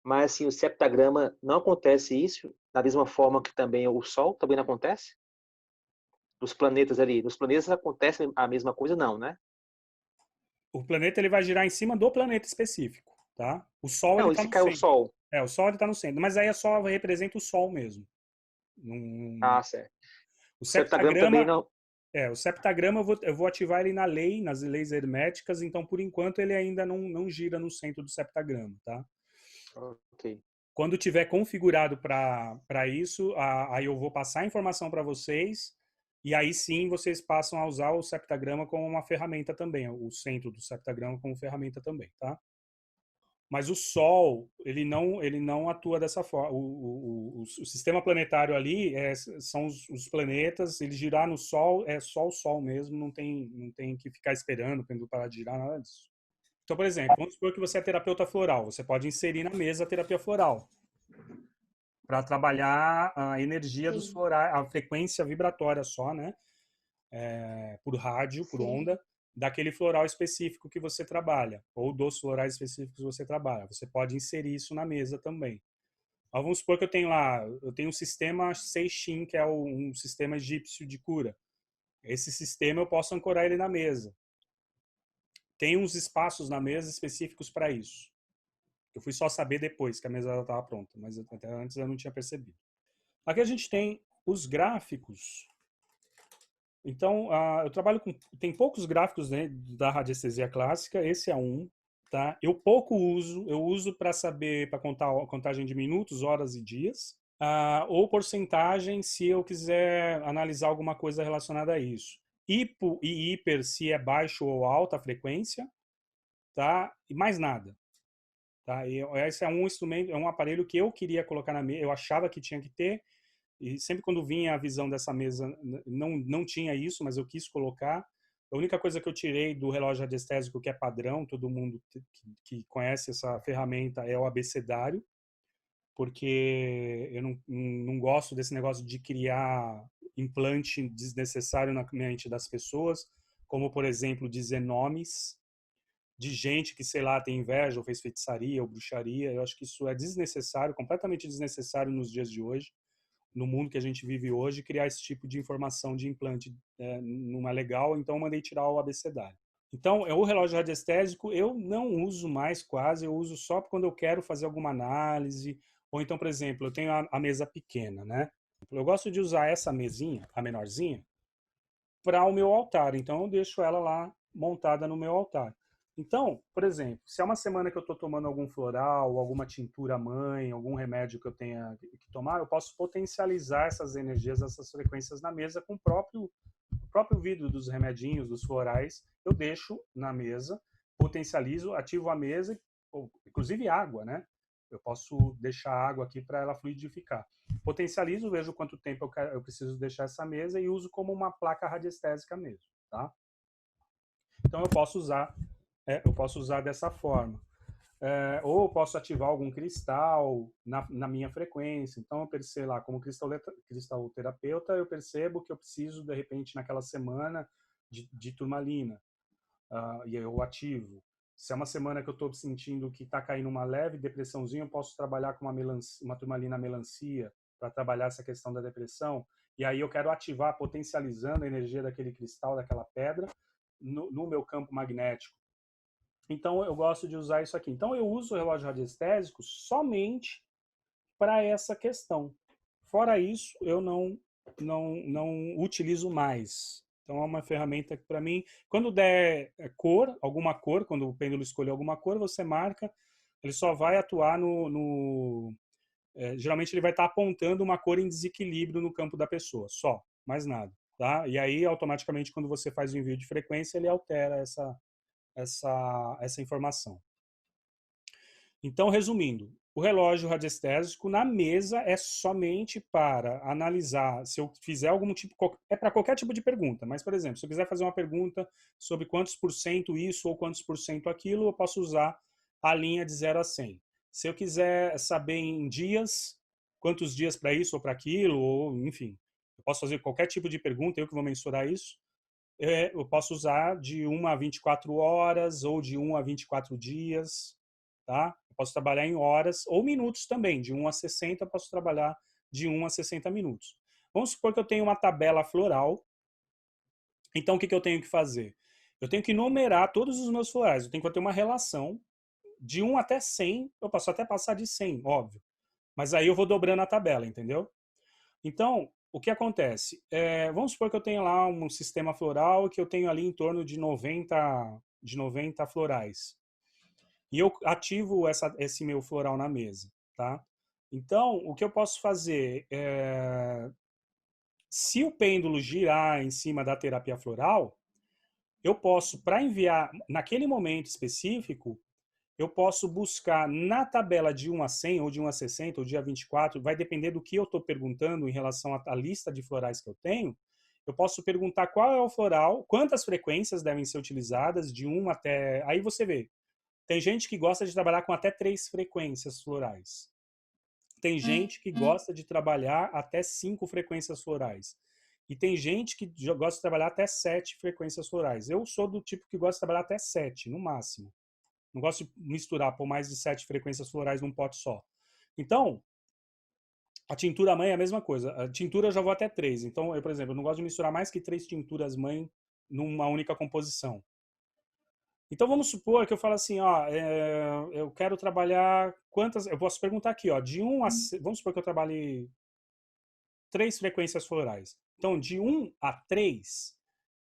Mas assim, o septagrama não acontece isso da mesma forma que também o Sol também não acontece? Dos planetas ali, nos planetas acontece a mesma coisa não, né? o planeta ele vai girar em cima do planeta específico, tá? O Sol ele Não, e está se no cai o centro. Sol? O Sol ele está no centro, mas aí é só representa o Sol mesmo. Ah, certo. O O septagrama também septagrama não. o septagrama eu vou ativar ele na lei, nas leis herméticas, então por enquanto ele ainda não gira no centro do septagrama, tá? Ok. Quando tiver configurado para isso, aí eu vou passar a informação para vocês e aí sim vocês passam a usar o septagrama como uma ferramenta também, o centro do septagrama como ferramenta também, tá? Mas o Sol, ele não atua dessa forma. O sistema planetário ali são os planetas, ele girar no Sol é só o Sol mesmo, não tem que ficar esperando para ele parar de girar, nada disso. Então, por exemplo, vamos supor que você é terapeuta floral, você pode inserir na mesa a terapia floral para trabalhar a energia dos Sim, florais, a frequência vibratória só, né? Por rádio, por sim. onda, daquele floral específico que você trabalha, ou dos florais específicos que você trabalha. Você pode inserir isso na mesa também. Mas vamos supor que eu tenho um sistema Seishin, que é um sistema egípcio de cura. Esse sistema eu posso ancorar ele na mesa. Tem uns espaços na mesa específicos para isso. Eu fui só saber depois que a mesa estava pronta, mas até antes eu não tinha percebido. Aqui a gente tem os gráficos. Então, eu trabalho com... Tem poucos gráficos, né, da radiestesia clássica, esse é um, tá? Eu pouco uso, eu uso para saber, para contar a contagem de minutos, horas e dias, ou porcentagem se eu quiser analisar alguma coisa relacionada a isso. Hipo e hiper se é baixo ou alta a frequência, tá? E mais nada. Tá? E esse é um instrumento, é um aparelho que eu queria colocar na mesa, eu achava que tinha que ter, e sempre quando vinha a visão dessa mesa, não tinha isso, mas eu quis colocar. A única coisa que eu tirei do relógio radiestésico, que é padrão, todo mundo que conhece essa ferramenta, é o abecedário, porque eu não gosto desse negócio de criar implante desnecessário na mente das pessoas, como, por exemplo, dizer nomes de gente que, sei lá, tem inveja ou fez feitiçaria ou bruxaria. Eu acho que isso é desnecessário, completamente desnecessário nos dias de hoje, no mundo que a gente vive hoje, criar esse tipo de informação de implante não é legal, então eu mandei tirar o abecedário. Então, o relógio radiestésico eu não uso mais quase, eu uso só quando eu quero fazer alguma análise, ou então, por exemplo, eu tenho a mesa pequena, né? Eu gosto de usar essa mesinha, a menorzinha, para o meu altar, então eu deixo ela lá montada no meu altar. Então, por exemplo, se é uma semana que eu estou tomando algum floral, alguma tintura mãe, algum remédio que eu tenha que tomar, eu posso potencializar essas energias, essas frequências na mesa com o próprio vidro dos remedinhos, dos florais, eu deixo na mesa, potencializo, ativo a mesa, inclusive água, né? Eu posso deixar a água aqui para ela fluidificar. Potencializo, vejo quanto tempo eu preciso deixar essa mesa e uso como uma placa radiestésica mesmo, tá? Então eu posso usar dessa forma. Ou eu posso ativar algum cristal na minha frequência. Então, eu percebo lá, como cristalterapeuta, eu percebo que eu preciso, de repente, naquela semana, de turmalina. E eu ativo. Se é uma semana que eu estou sentindo que está caindo uma leve depressãozinha, eu posso trabalhar com uma turmalina melancia para trabalhar essa questão da depressão. E aí eu quero ativar, potencializando a energia daquele cristal, daquela pedra, no meu campo magnético. Então, eu gosto de usar isso aqui. Então, eu uso o relógio radiestésico somente para essa questão. Fora isso, eu não utilizo mais. Então, é uma ferramenta que, para mim, quando der cor, alguma cor, quando o pêndulo escolher alguma cor, você marca, ele só vai atuar geralmente ele vai estar apontando uma cor em desequilíbrio no campo da pessoa, só, mais nada. Tá? E aí, automaticamente, quando você faz o envio de frequência, ele altera essa informação. Então, resumindo, o relógio radiestésico na mesa é somente para analisar se eu fizer algum tipo, é para qualquer tipo de pergunta, mas, por exemplo, se eu quiser fazer uma pergunta sobre quantos por cento isso ou quantos por cento aquilo, eu posso usar a linha de 0 a 100. Se eu quiser saber em dias, quantos dias para isso ou para aquilo, ou enfim, eu posso fazer qualquer tipo de pergunta, eu que vou mensurar isso, eu posso usar de 1 a 24 horas ou de 1 a 24 dias, tá? Eu posso trabalhar em horas ou minutos também, de 1 a 60 eu posso trabalhar de 1 a 60 minutos. Vamos supor que eu tenho uma tabela floral, então o que eu tenho que fazer? Eu tenho que numerar todos os meus florais, eu tenho que ter uma relação de 1 até 100, eu posso até passar de 100, óbvio, mas aí eu vou dobrando a tabela, entendeu? Então, o que acontece? Vamos supor que eu tenho lá um sistema floral que eu tenho ali em torno de 90 florais. E eu ativo esse meu floral na mesa, tá? Então, o que eu posso fazer? Se o pêndulo girar em cima da terapia floral, eu posso, para enviar naquele momento específico, eu posso buscar na tabela de 1 a 100, ou de 1 a 60, ou de 1 a 24, vai depender do que eu estou perguntando em relação à lista de florais que eu tenho, eu posso perguntar qual é o floral, quantas frequências devem ser utilizadas, de 1 até... Aí você vê, tem gente que gosta de trabalhar com até 3 frequências florais. Tem gente que gosta de trabalhar até 5 frequências florais. E tem gente que gosta de trabalhar até 7 frequências florais. Eu sou do tipo que gosta de trabalhar até 7, no máximo. Não gosto de misturar, pôr mais de 7 frequências florais num pote só. Então, a tintura mãe é a mesma coisa. A tintura eu já vou até 3. Então, eu, por exemplo, eu não gosto de misturar mais que 3 tinturas mãe numa única composição. Então, vamos supor que eu falo assim, ó, eu quero trabalhar quantas... Eu posso perguntar aqui, ó, de 1 a... Vamos supor que eu trabalhe 3 frequências florais. Então, de 1 a 3,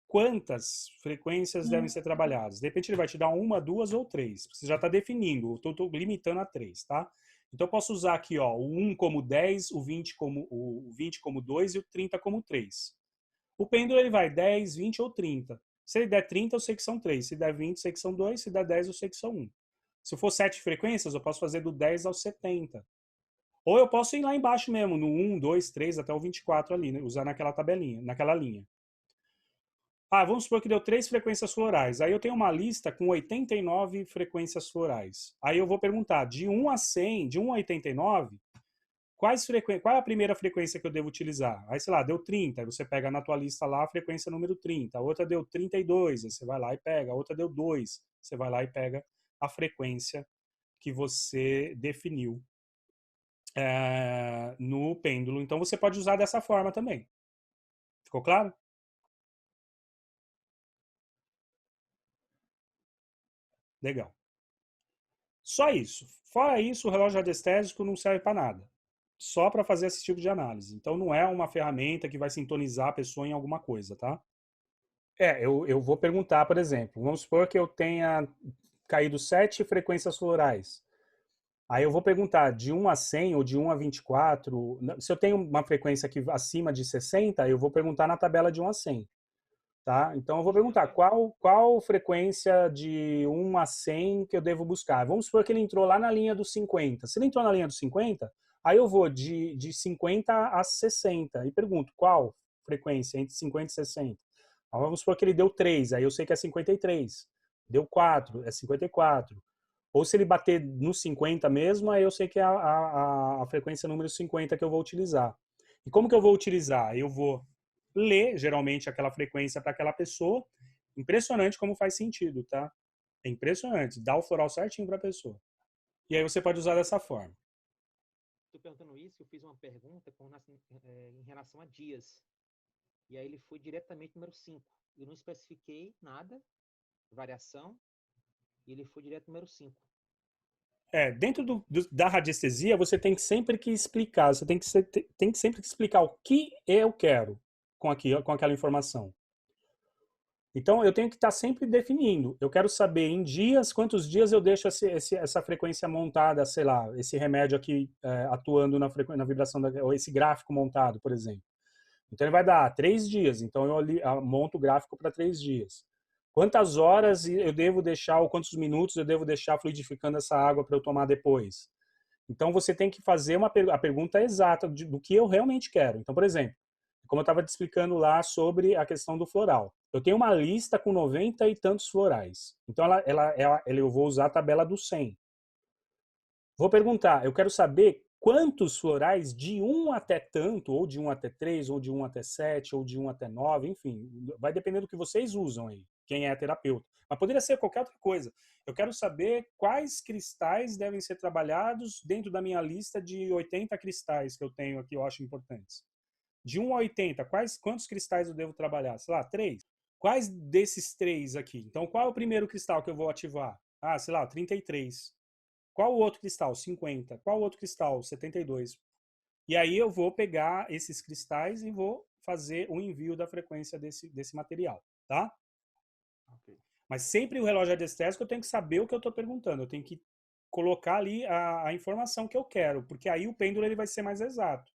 quantas frequências devem ser trabalhadas? De repente ele vai te dar 1, 2 ou 3. Você já está definindo, eu estou limitando a 3, tá? Então eu posso usar aqui, ó, o 1 como 10, o 20 como 2 e o 30 como 3. O pêndulo ele vai 10, 20 ou 30. Se ele der 30, eu sei que são 3. Se der 20, eu sei que são 2. Se der 10, eu sei que são 1. Se for 7 frequências, eu posso fazer do 10 ao 70. Ou eu posso ir lá embaixo mesmo, no 1, 2, 3 até o 24 ali, né? Usar naquela tabelinha, naquela linha. Vamos supor que deu 3 frequências florais. Aí eu tenho uma lista com 89 frequências florais. Aí eu vou perguntar, de 1 a 100, de 1 a 89, qual é a primeira frequência que eu devo utilizar? Aí, sei lá, deu 30, aí você pega na tua lista lá a frequência número 30. A outra deu 32, aí você vai lá e pega. A outra deu 2, você vai lá e pega a frequência que você definiu no pêndulo. Então você pode usar dessa forma também. Ficou claro? Legal. Só isso. Fora isso, o relógio radiestésico não serve para nada. Só para fazer esse tipo de análise. Então não é uma ferramenta que vai sintonizar a pessoa em alguma coisa, tá? Eu vou perguntar, por exemplo, vamos supor que eu tenha caído 7 frequências florais. Aí eu vou perguntar de 1 a 100 ou de 1 a 24. Se eu tenho uma frequência aqui acima de 60, eu vou perguntar na tabela de 1 a 100. Tá? Então eu vou perguntar qual frequência de 1 a 100 que eu devo buscar. Vamos supor que ele entrou lá na linha dos 50. Se ele entrou na linha dos 50, aí eu vou de 50 a 60 e pergunto qual frequência entre 50 e 60. Aí vamos supor que ele deu 3, aí eu sei que é 53. Deu 4, é 54. Ou se ele bater no 50 mesmo, aí eu sei que é a frequência número 50 que eu vou utilizar. E como que eu vou utilizar? Eu vou ler, geralmente, aquela frequência para aquela pessoa. Impressionante como faz sentido, tá? É impressionante. Dá o floral certinho para a pessoa. E aí você pode usar dessa forma. Estou perguntando isso, eu fiz uma pergunta em relação a dias. E aí ele foi diretamente número 5. Eu não especifiquei nada, variação, e ele foi direto número 5. Dentro da radiestesia, você tem que sempre que explicar, você tem que sempre que explicar o que eu quero com aquela informação. Então, eu tenho que estar sempre definindo. Eu quero saber em dias, quantos dias eu deixo essa frequência montada, sei lá, esse remédio aqui atuando na vibração, ou esse gráfico montado, por exemplo. Então, ele vai dar 3 dias. Então, eu monto o gráfico para 3 dias. Quantas horas eu devo deixar, ou quantos minutos eu devo deixar fluidificando essa água para eu tomar depois? Então, você tem que fazer a pergunta exata do que eu realmente quero. Então, por exemplo, como eu estava te explicando lá sobre a questão do floral. Eu tenho uma lista com 90 e tantos florais. Então, eu vou usar a tabela do 100. Vou perguntar, eu quero saber quantos florais de 1 até tanto, ou de 1 até 3, ou de 1 até 7, ou de 1 até 9, enfim, vai depender do que vocês usam aí, quem é terapeuta. Mas poderia ser qualquer outra coisa. Eu quero saber quais cristais devem ser trabalhados dentro da minha lista de 80 cristais que eu tenho aqui, eu acho importantes. De 1 a 80, quantos cristais eu devo trabalhar? Sei lá, 3. Quais desses 3 aqui? Então, qual é o primeiro cristal que eu vou ativar? Ah, sei lá, 33. Qual o outro cristal? 50. Qual o outro cristal? 72. E aí eu vou pegar esses cristais e vou fazer o envio da frequência desse material, tá? Ok. Mas sempre o relógio radiestésico eu tenho que saber o que eu estou perguntando. Eu tenho que colocar ali a informação que eu quero, porque aí o pêndulo ele vai ser mais exato.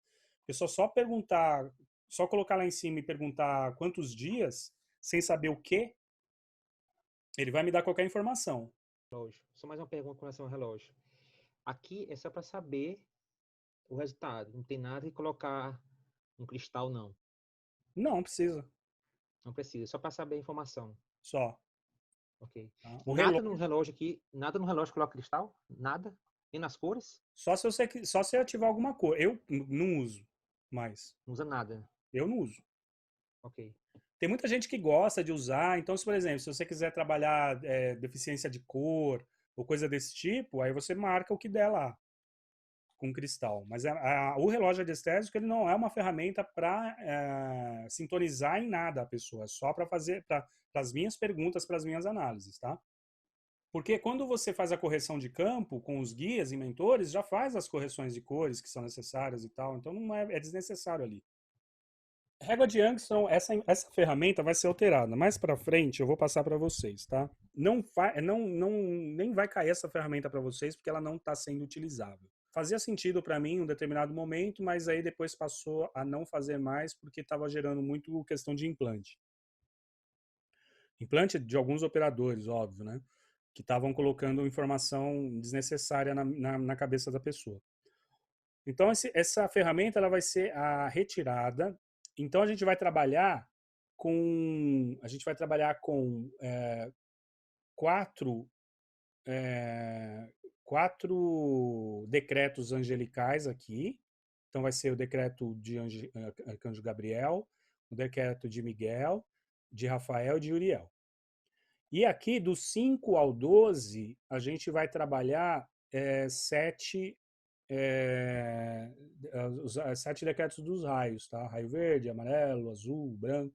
Eu só perguntar, só colocar lá em cima e perguntar quantos dias, sem saber o que, ele vai me dar qualquer informação. Relógio. Só mais uma pergunta com relação ao relógio. Aqui é só para saber o resultado. Não tem nada de colocar um cristal, não. Não precisa. Não precisa. Só para saber a informação. Só. Ok. Tá? Nada no relógio aqui. Nada no relógio coloca cristal? Nada? Nem nas cores? Só se eu ativar alguma cor. Eu não uso mais. Não usa nada. Eu não uso. Ok. Tem muita gente que gosta de usar. Então, por exemplo, se você quiser trabalhar deficiência de cor ou coisa desse tipo, aí você marca o que der lá com cristal. Mas o relógio radiestésico ele não é uma ferramenta para sintonizar em nada a pessoa. É só para fazer para as minhas perguntas, para as minhas análises, tá? Porque quando você faz a correção de campo com os guias e mentores, já faz as correções de cores que são necessárias e tal. Então não é desnecessário ali. Régua de Youngson, essa ferramenta vai ser alterada. Mais para frente eu vou passar para vocês, tá? Nem vai cair essa ferramenta para vocês porque ela não está sendo utilizável. Fazia sentido para mim em um determinado momento, mas aí depois passou a não fazer mais porque estava gerando muito questão de implante. Implante de alguns operadores, óbvio, né? Que estavam colocando informação desnecessária na cabeça da pessoa. Então, essa ferramenta ela vai ser a retirada. Então, a gente vai trabalhar com quatro decretos angelicais aqui. Então, vai ser o decreto de Arcanjo Gabriel, o decreto de Miguel, de Rafael e de Uriel. E aqui, do 5 ao 12, a gente vai trabalhar 7 os 7 decretos dos raios, tá? Raio verde, amarelo, azul, branco.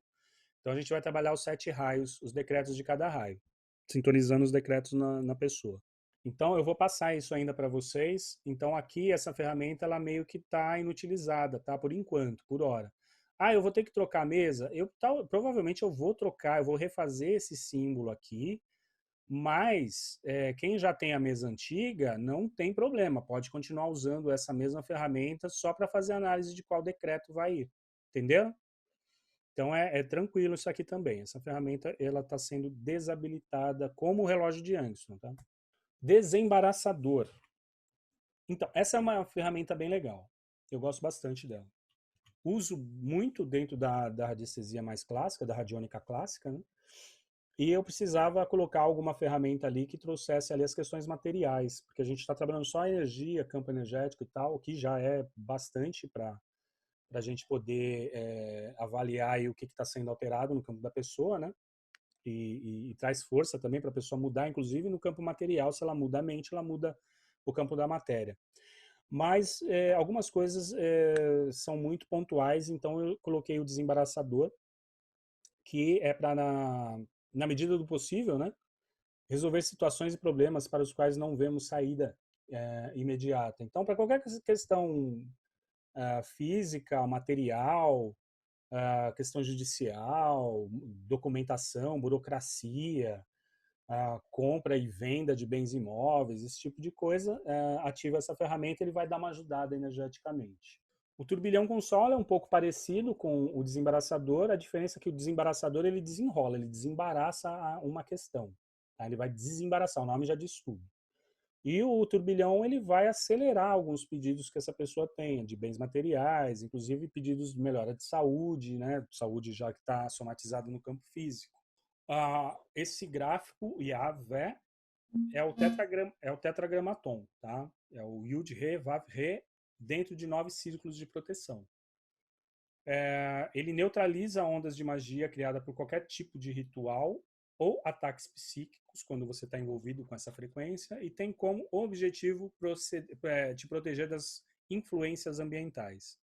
Então, a gente vai trabalhar os 7 raios, os decretos de cada raio, sintonizando os decretos na pessoa. Então, eu vou passar isso ainda para vocês. Então, aqui, essa ferramenta, ela meio que está inutilizada, tá? Por enquanto, por hora. Ah, eu vou ter que trocar a mesa? Provavelmente eu vou trocar, eu vou refazer esse símbolo aqui, mas quem já tem a mesa antiga não tem problema, pode continuar usando essa mesma ferramenta só para fazer análise de qual decreto vai ir, entendeu? Então é tranquilo isso aqui também. Essa ferramenta ela está sendo desabilitada como o relógio de Youngson, tá? Desembaraçador. Então, essa é uma ferramenta bem legal. Eu gosto bastante dela. Uso muito dentro da radiestesia mais clássica, da radiônica clássica, né? E eu precisava colocar alguma ferramenta ali que trouxesse ali as questões materiais, porque a gente está trabalhando só energia, campo energético e tal, o que já é bastante para a gente poder avaliar aí o que está sendo alterado no campo da pessoa, né? E traz força também para a pessoa mudar, inclusive no campo material, se ela muda a mente, ela muda o campo da matéria. Mas algumas coisas são muito pontuais, então eu coloquei o desembaraçador, que é para, na medida do possível, né, resolver situações e problemas para os quais não vemos saída imediata. Então, para qualquer questão física, material, questão judicial, documentação, burocracia, compra e venda de bens imóveis, esse tipo de coisa, ativa essa ferramenta, ele vai dar uma ajudada energeticamente. O turbilhão com sol é um pouco parecido com o desembaraçador, a diferença é que o desembaraçador ele desenrola, ele desembaraça uma questão. Tá? Ele vai desembaraçar, o nome já diz tudo. E o turbilhão ele vai acelerar alguns pedidos que essa pessoa tenha, de bens materiais, inclusive pedidos de melhora de saúde, né? Saúde já que está somatizado no campo físico. Esse gráfico, IAV, é o tetragramaton, tá? É o Yud, Re, Vav, Re, dentro de 9 círculos de proteção. Ele neutraliza ondas de magia criada por qualquer tipo de ritual ou ataques psíquicos, quando você está envolvido com essa frequência, e tem como objetivo te proteger das influências ambientais.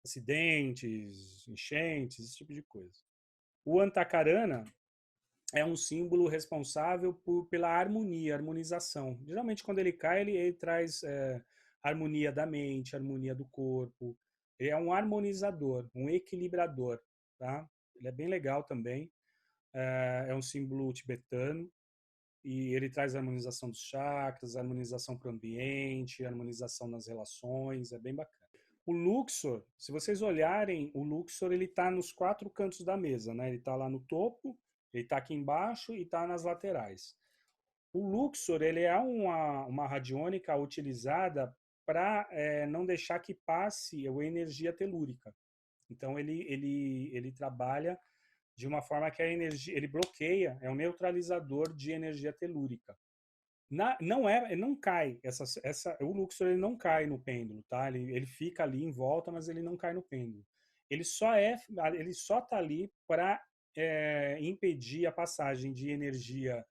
Acidentes, enchentes, esse tipo de coisa. O Antakarana é um símbolo responsável pela harmonia, harmonização. Geralmente, quando ele cai, ele traz harmonia da mente, harmonia do corpo. Ele é um harmonizador, um equilibrador. Tá? Ele é bem legal também. É um símbolo tibetano e ele traz harmonização dos chakras, harmonização para o ambiente, harmonização nas relações. É bem bacana. O Luxor, se vocês olharem, o Luxor ele está nos 4 cantos da mesa, né? Ele está lá no topo, ele está aqui embaixo e está nas laterais. O Luxor ele é uma radiônica utilizada para não deixar que passe a energia telúrica. Então ele trabalha de uma forma que a energia ele bloqueia, é um neutralizador de energia telúrica. Não cai o Luxor ele não cai no pêndulo, tá? Ele fica ali em volta, mas ele não cai no pêndulo. Ele só tá ali para impedir a passagem de energia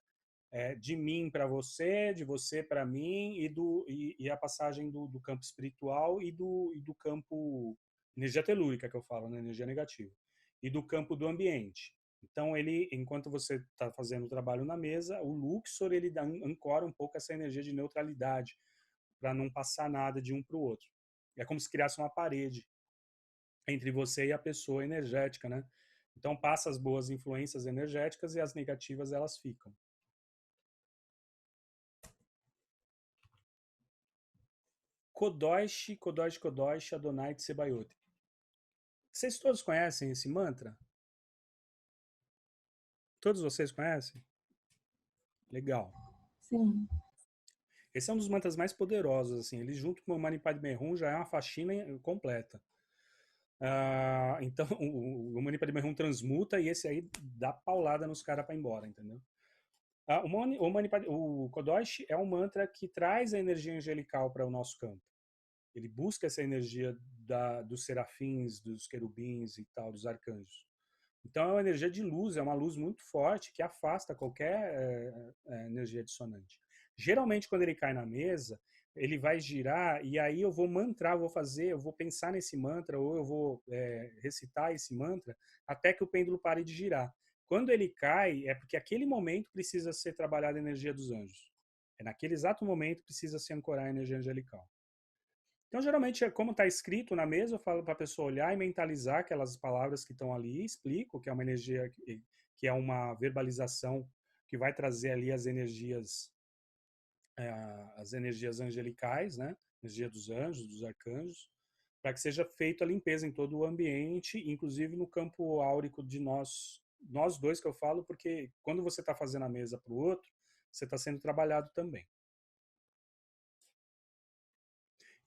de mim para você, de você para mim e a passagem do campo espiritual e do campo energia telúrica que eu falo, né? Energia negativa e do campo do ambiente. Então, enquanto você está fazendo o trabalho na mesa, o Luxor ele ancora um pouco essa energia de neutralidade para não passar nada de um para o outro. É como se criasse uma parede entre você e a pessoa energética, né? Então, passa as boas influências energéticas e as negativas elas ficam. Kodosh, Kodosh, Kodosh, Adonai Tsebayot. Vocês todos conhecem esse mantra? Todos vocês conhecem? Legal. Sim. Esse é um dos mantras mais poderosos, assim. Ele junto com o Mani Padme Hum já é uma faxina completa. Então, o Mani Padme Hum transmuta e esse aí dá paulada nos caras para ir embora, entendeu? O Kodosh é um mantra que traz a energia angelical para o nosso campo. Ele busca essa energia dos serafins, dos querubins e tal, dos arcanjos. Então é uma energia de luz, é uma luz muito forte que afasta qualquer energia dissonante. Geralmente quando ele cai na mesa, ele vai girar e aí eu vou mantrar, eu vou pensar nesse mantra ou eu vou recitar esse mantra até que o pêndulo pare de girar. Quando ele cai, é porque aquele momento precisa ser trabalhada a energia dos anjos. É naquele exato momento precisa se ancorar a energia angelical. Então, geralmente, como está escrito na mesa, eu falo para a pessoa olhar e mentalizar aquelas palavras que estão ali, explico que é uma energia, que é uma verbalização que vai trazer ali as energias angelicais, né? Energia dos anjos, dos arcanjos, para que seja feita a limpeza em todo o ambiente, inclusive no campo áurico de nós dois que eu falo, porque quando você está fazendo a mesa para o outro, você está sendo trabalhado também.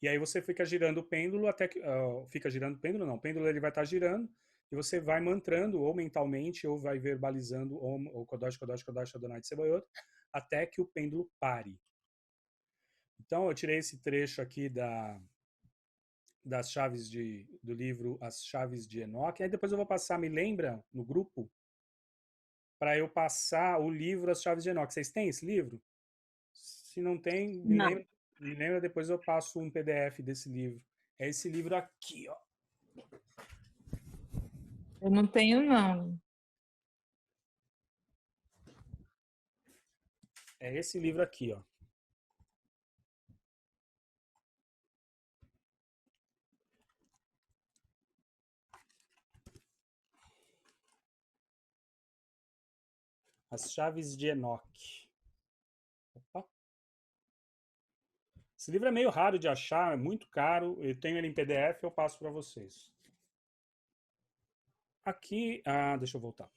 E aí você fica girando o pêndulo até que... fica girando o pêndulo? Não, o pêndulo ele vai estar girando e você vai mantrando ou mentalmente ou vai verbalizando o Kodosh, Kodosh, Kodosh, Adonai Tsebayot até que o pêndulo pare. Então eu tirei esse trecho aqui das chaves do livro As Chaves de Enoque. Aí depois eu vou passar, me lembra, no grupo, para eu passar o livro As Chaves de Enoque. Vocês têm esse livro? Se não tem, Não. me lembra, depois eu passo um PDF desse livro. É esse livro aqui, ó. Eu não tenho, não. É esse livro aqui, ó. As Chaves de Enoque. Opa. Esse livro é meio raro de achar, é muito caro. Eu tenho ele em PDF, eu passo para vocês. Aqui, deixa eu voltar.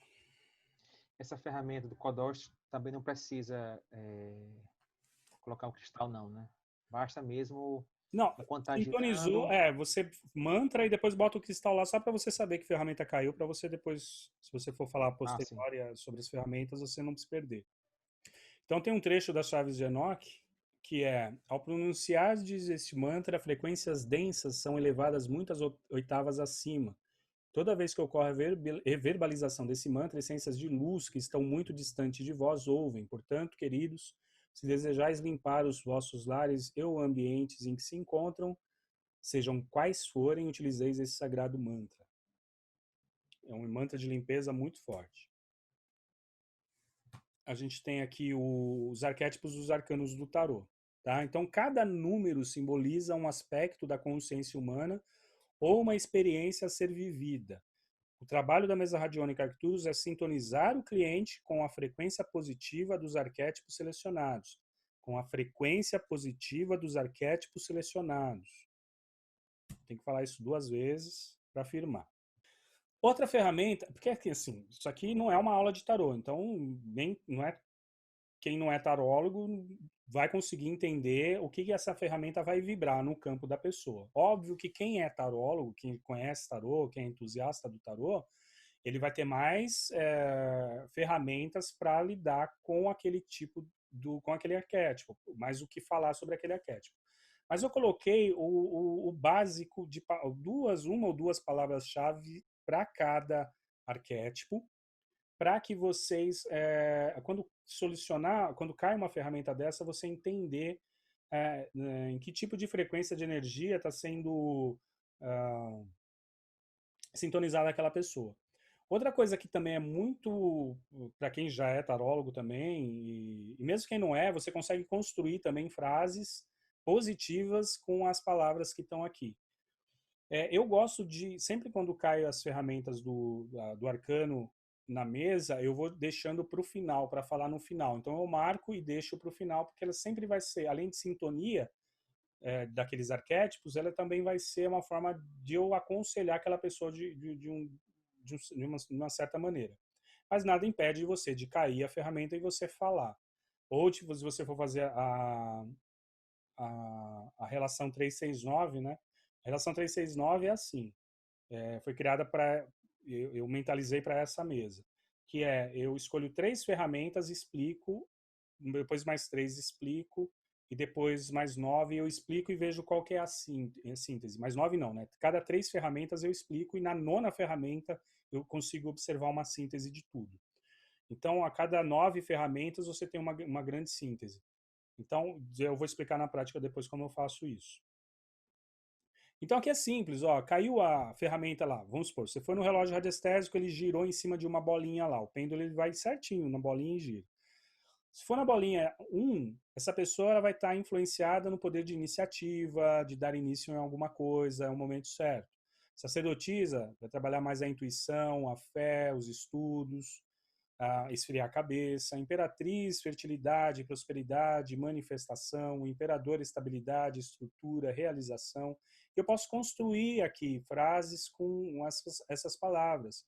Essa ferramenta do Kodosh também não precisa colocar um cristal, não, né? Basta mesmo Não, enquanto está sintonizou, girando. você mantra e depois bota o cristal lá só para você saber que ferramenta caiu, para você depois, se você for falar a Ah, sim. posteriori sobre as ferramentas, você não se perder. Então tem um trecho das Chaves de Enoch que é: ao pronunciar este mantra, frequências densas são elevadas muitas oitavas acima. Toda vez que ocorre a verbalização desse mantra, essências de luz que estão muito distantes de vós ouvem. Portanto, queridos, se desejais limpar os vossos lares e ou ambientes em que se encontram, sejam quais forem, utilizeis esse sagrado mantra. É um mantra de limpeza muito forte. A gente tem aqui os arquétipos dos arcanos do tarô. Tá? Então, cada número simboliza um aspecto da consciência humana ou uma experiência a ser vivida. O trabalho da mesa radiônica Arcturus é sintonizar o cliente com a frequência positiva dos arquétipos selecionados. Com a frequência positiva dos arquétipos selecionados. Tem que falar isso 2 vezes para afirmar. Outra ferramenta, porque assim, isso aqui não é uma aula de tarô, então quem não é tarólogo vai conseguir entender o que essa ferramenta vai vibrar no campo da pessoa. Óbvio que quem é tarólogo, quem conhece tarô, quem é entusiasta do tarô, ele vai ter mais ferramentas para lidar com aquele com aquele arquétipo, mais o que falar sobre aquele arquétipo. Mas eu coloquei o básico de uma ou duas palavras-chave para cada arquétipo, para que vocês, quando cai uma ferramenta dessa, você entender em que tipo de frequência de energia está sendo sintonizada aquela pessoa. Outra coisa que também é muito, para quem já é tarólogo também, e mesmo quem não é, você consegue construir também frases positivas com as palavras que estão aqui. Eu gosto de, sempre quando caem as ferramentas do arcano na mesa, eu vou deixando para o final, para falar no final. Então eu marco e deixo para o final, porque ela sempre vai ser, além de sintonia daqueles arquétipos, ela também vai ser uma forma de eu aconselhar aquela pessoa de uma certa maneira. Mas nada impede você de cair a ferramenta e você falar. Ou se você for fazer a relação 369, né? A relação 369 é assim, foi criada para, eu mentalizei para essa mesa, que eu escolho 3 ferramentas, explico, depois mais 3 explico, e depois mais 9 eu explico e vejo qual que é a síntese. Mais 9 não, né? Cada 3 ferramentas eu explico e na 9ª ferramenta eu consigo observar uma síntese de tudo. Então, a cada 9 ferramentas você tem uma grande síntese. Então, eu vou explicar na prática depois como eu faço isso. Então aqui é simples, ó, caiu a ferramenta lá, vamos supor, você foi no relógio radiestésico, ele girou em cima de uma bolinha lá, o pêndulo ele vai certinho na bolinha e gira. Se for na bolinha 1, essa pessoa ela vai estar influenciada no poder de iniciativa, de dar início em alguma coisa, é o momento certo. Sacerdotisa vai trabalhar mais a intuição, a fé, os estudos, a esfriar a cabeça. Imperatriz, fertilidade, prosperidade, manifestação. O imperador, estabilidade, estrutura, realização. Eu posso construir aqui frases com essas palavras.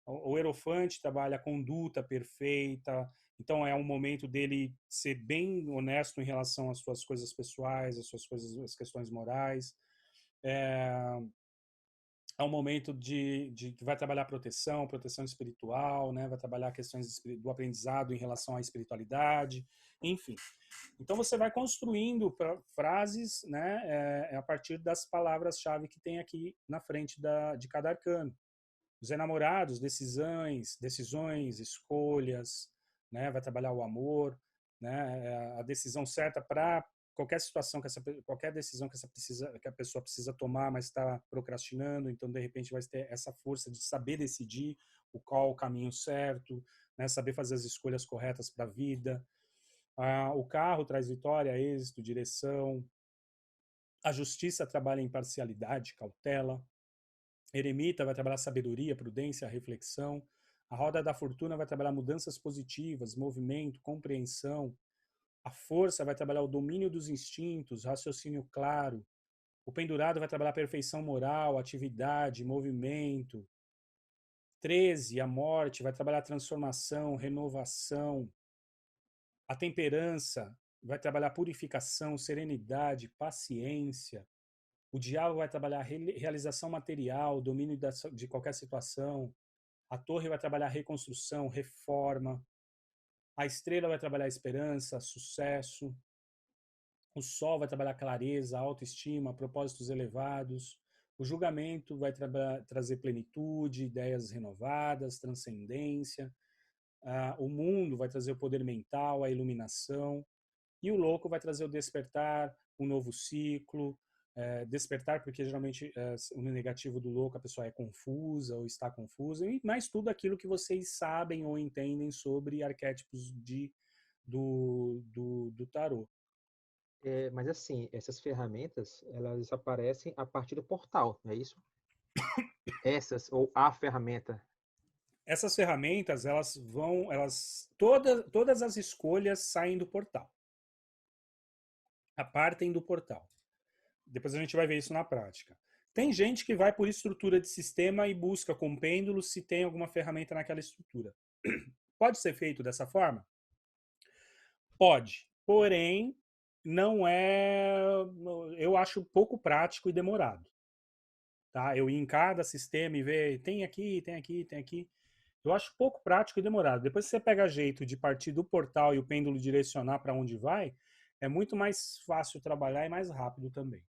O Hierofante trabalha a conduta perfeita, então é um momento dele ser bem honesto em relação às suas coisas pessoais, as questões morais. É um momento que vai trabalhar proteção espiritual, né? Vai trabalhar questões do aprendizado em relação à espiritualidade, enfim. Então você vai construindo frases, né? A partir das palavras-chave que tem aqui na frente de cada arcano. Os enamorados, decisões, escolhas, né? Vai trabalhar o amor, né? A decisão certa para qualquer situação qualquer decisão que a pessoa precisa tomar, mas está procrastinando, então de repente vai ter essa força de saber decidir qual o caminho certo, né? Saber fazer as escolhas corretas para a vida. O carro traz vitória, êxito, direção. A justiça trabalha imparcialidade, cautela. Eremita vai trabalhar sabedoria, prudência, reflexão. A roda da fortuna vai trabalhar mudanças positivas, movimento, compreensão. A força vai trabalhar o domínio dos instintos, raciocínio claro. O pendurado vai trabalhar perfeição moral, atividade, movimento. 13, a morte, vai trabalhar transformação, renovação. A temperança vai trabalhar purificação, serenidade, paciência. O diabo vai trabalhar realização material, domínio de qualquer situação. A torre vai trabalhar reconstrução, reforma. A estrela vai trabalhar esperança, sucesso. O sol vai trabalhar clareza, autoestima, propósitos elevados. O julgamento vai trazer plenitude, ideias renovadas, transcendência. O mundo vai trazer o poder mental, a iluminação. E o louco vai trazer o despertar, um novo ciclo. Despertar, porque geralmente o negativo do louco, a pessoa é confusa ou está confusa, mas tudo aquilo que vocês sabem ou entendem sobre arquétipos do tarô. Mas assim, essas ferramentas, elas aparecem a partir do portal, não é isso? Essas, ou a ferramenta. Essas ferramentas, todas as escolhas saem do portal. Partem do portal. Depois a gente vai ver isso na prática. Tem gente que vai por estrutura de sistema e busca com pêndulo se tem alguma ferramenta naquela estrutura. Pode ser feito dessa forma? Pode. Porém, não é... Eu acho pouco prático e demorado. Tá? Eu ir em cada sistema e ver, tem aqui, tem aqui, tem aqui. Eu acho pouco prático e demorado. Depois que você pega jeito de partir do portal e o pêndulo direcionar para onde vai, é muito mais fácil trabalhar e mais rápido também.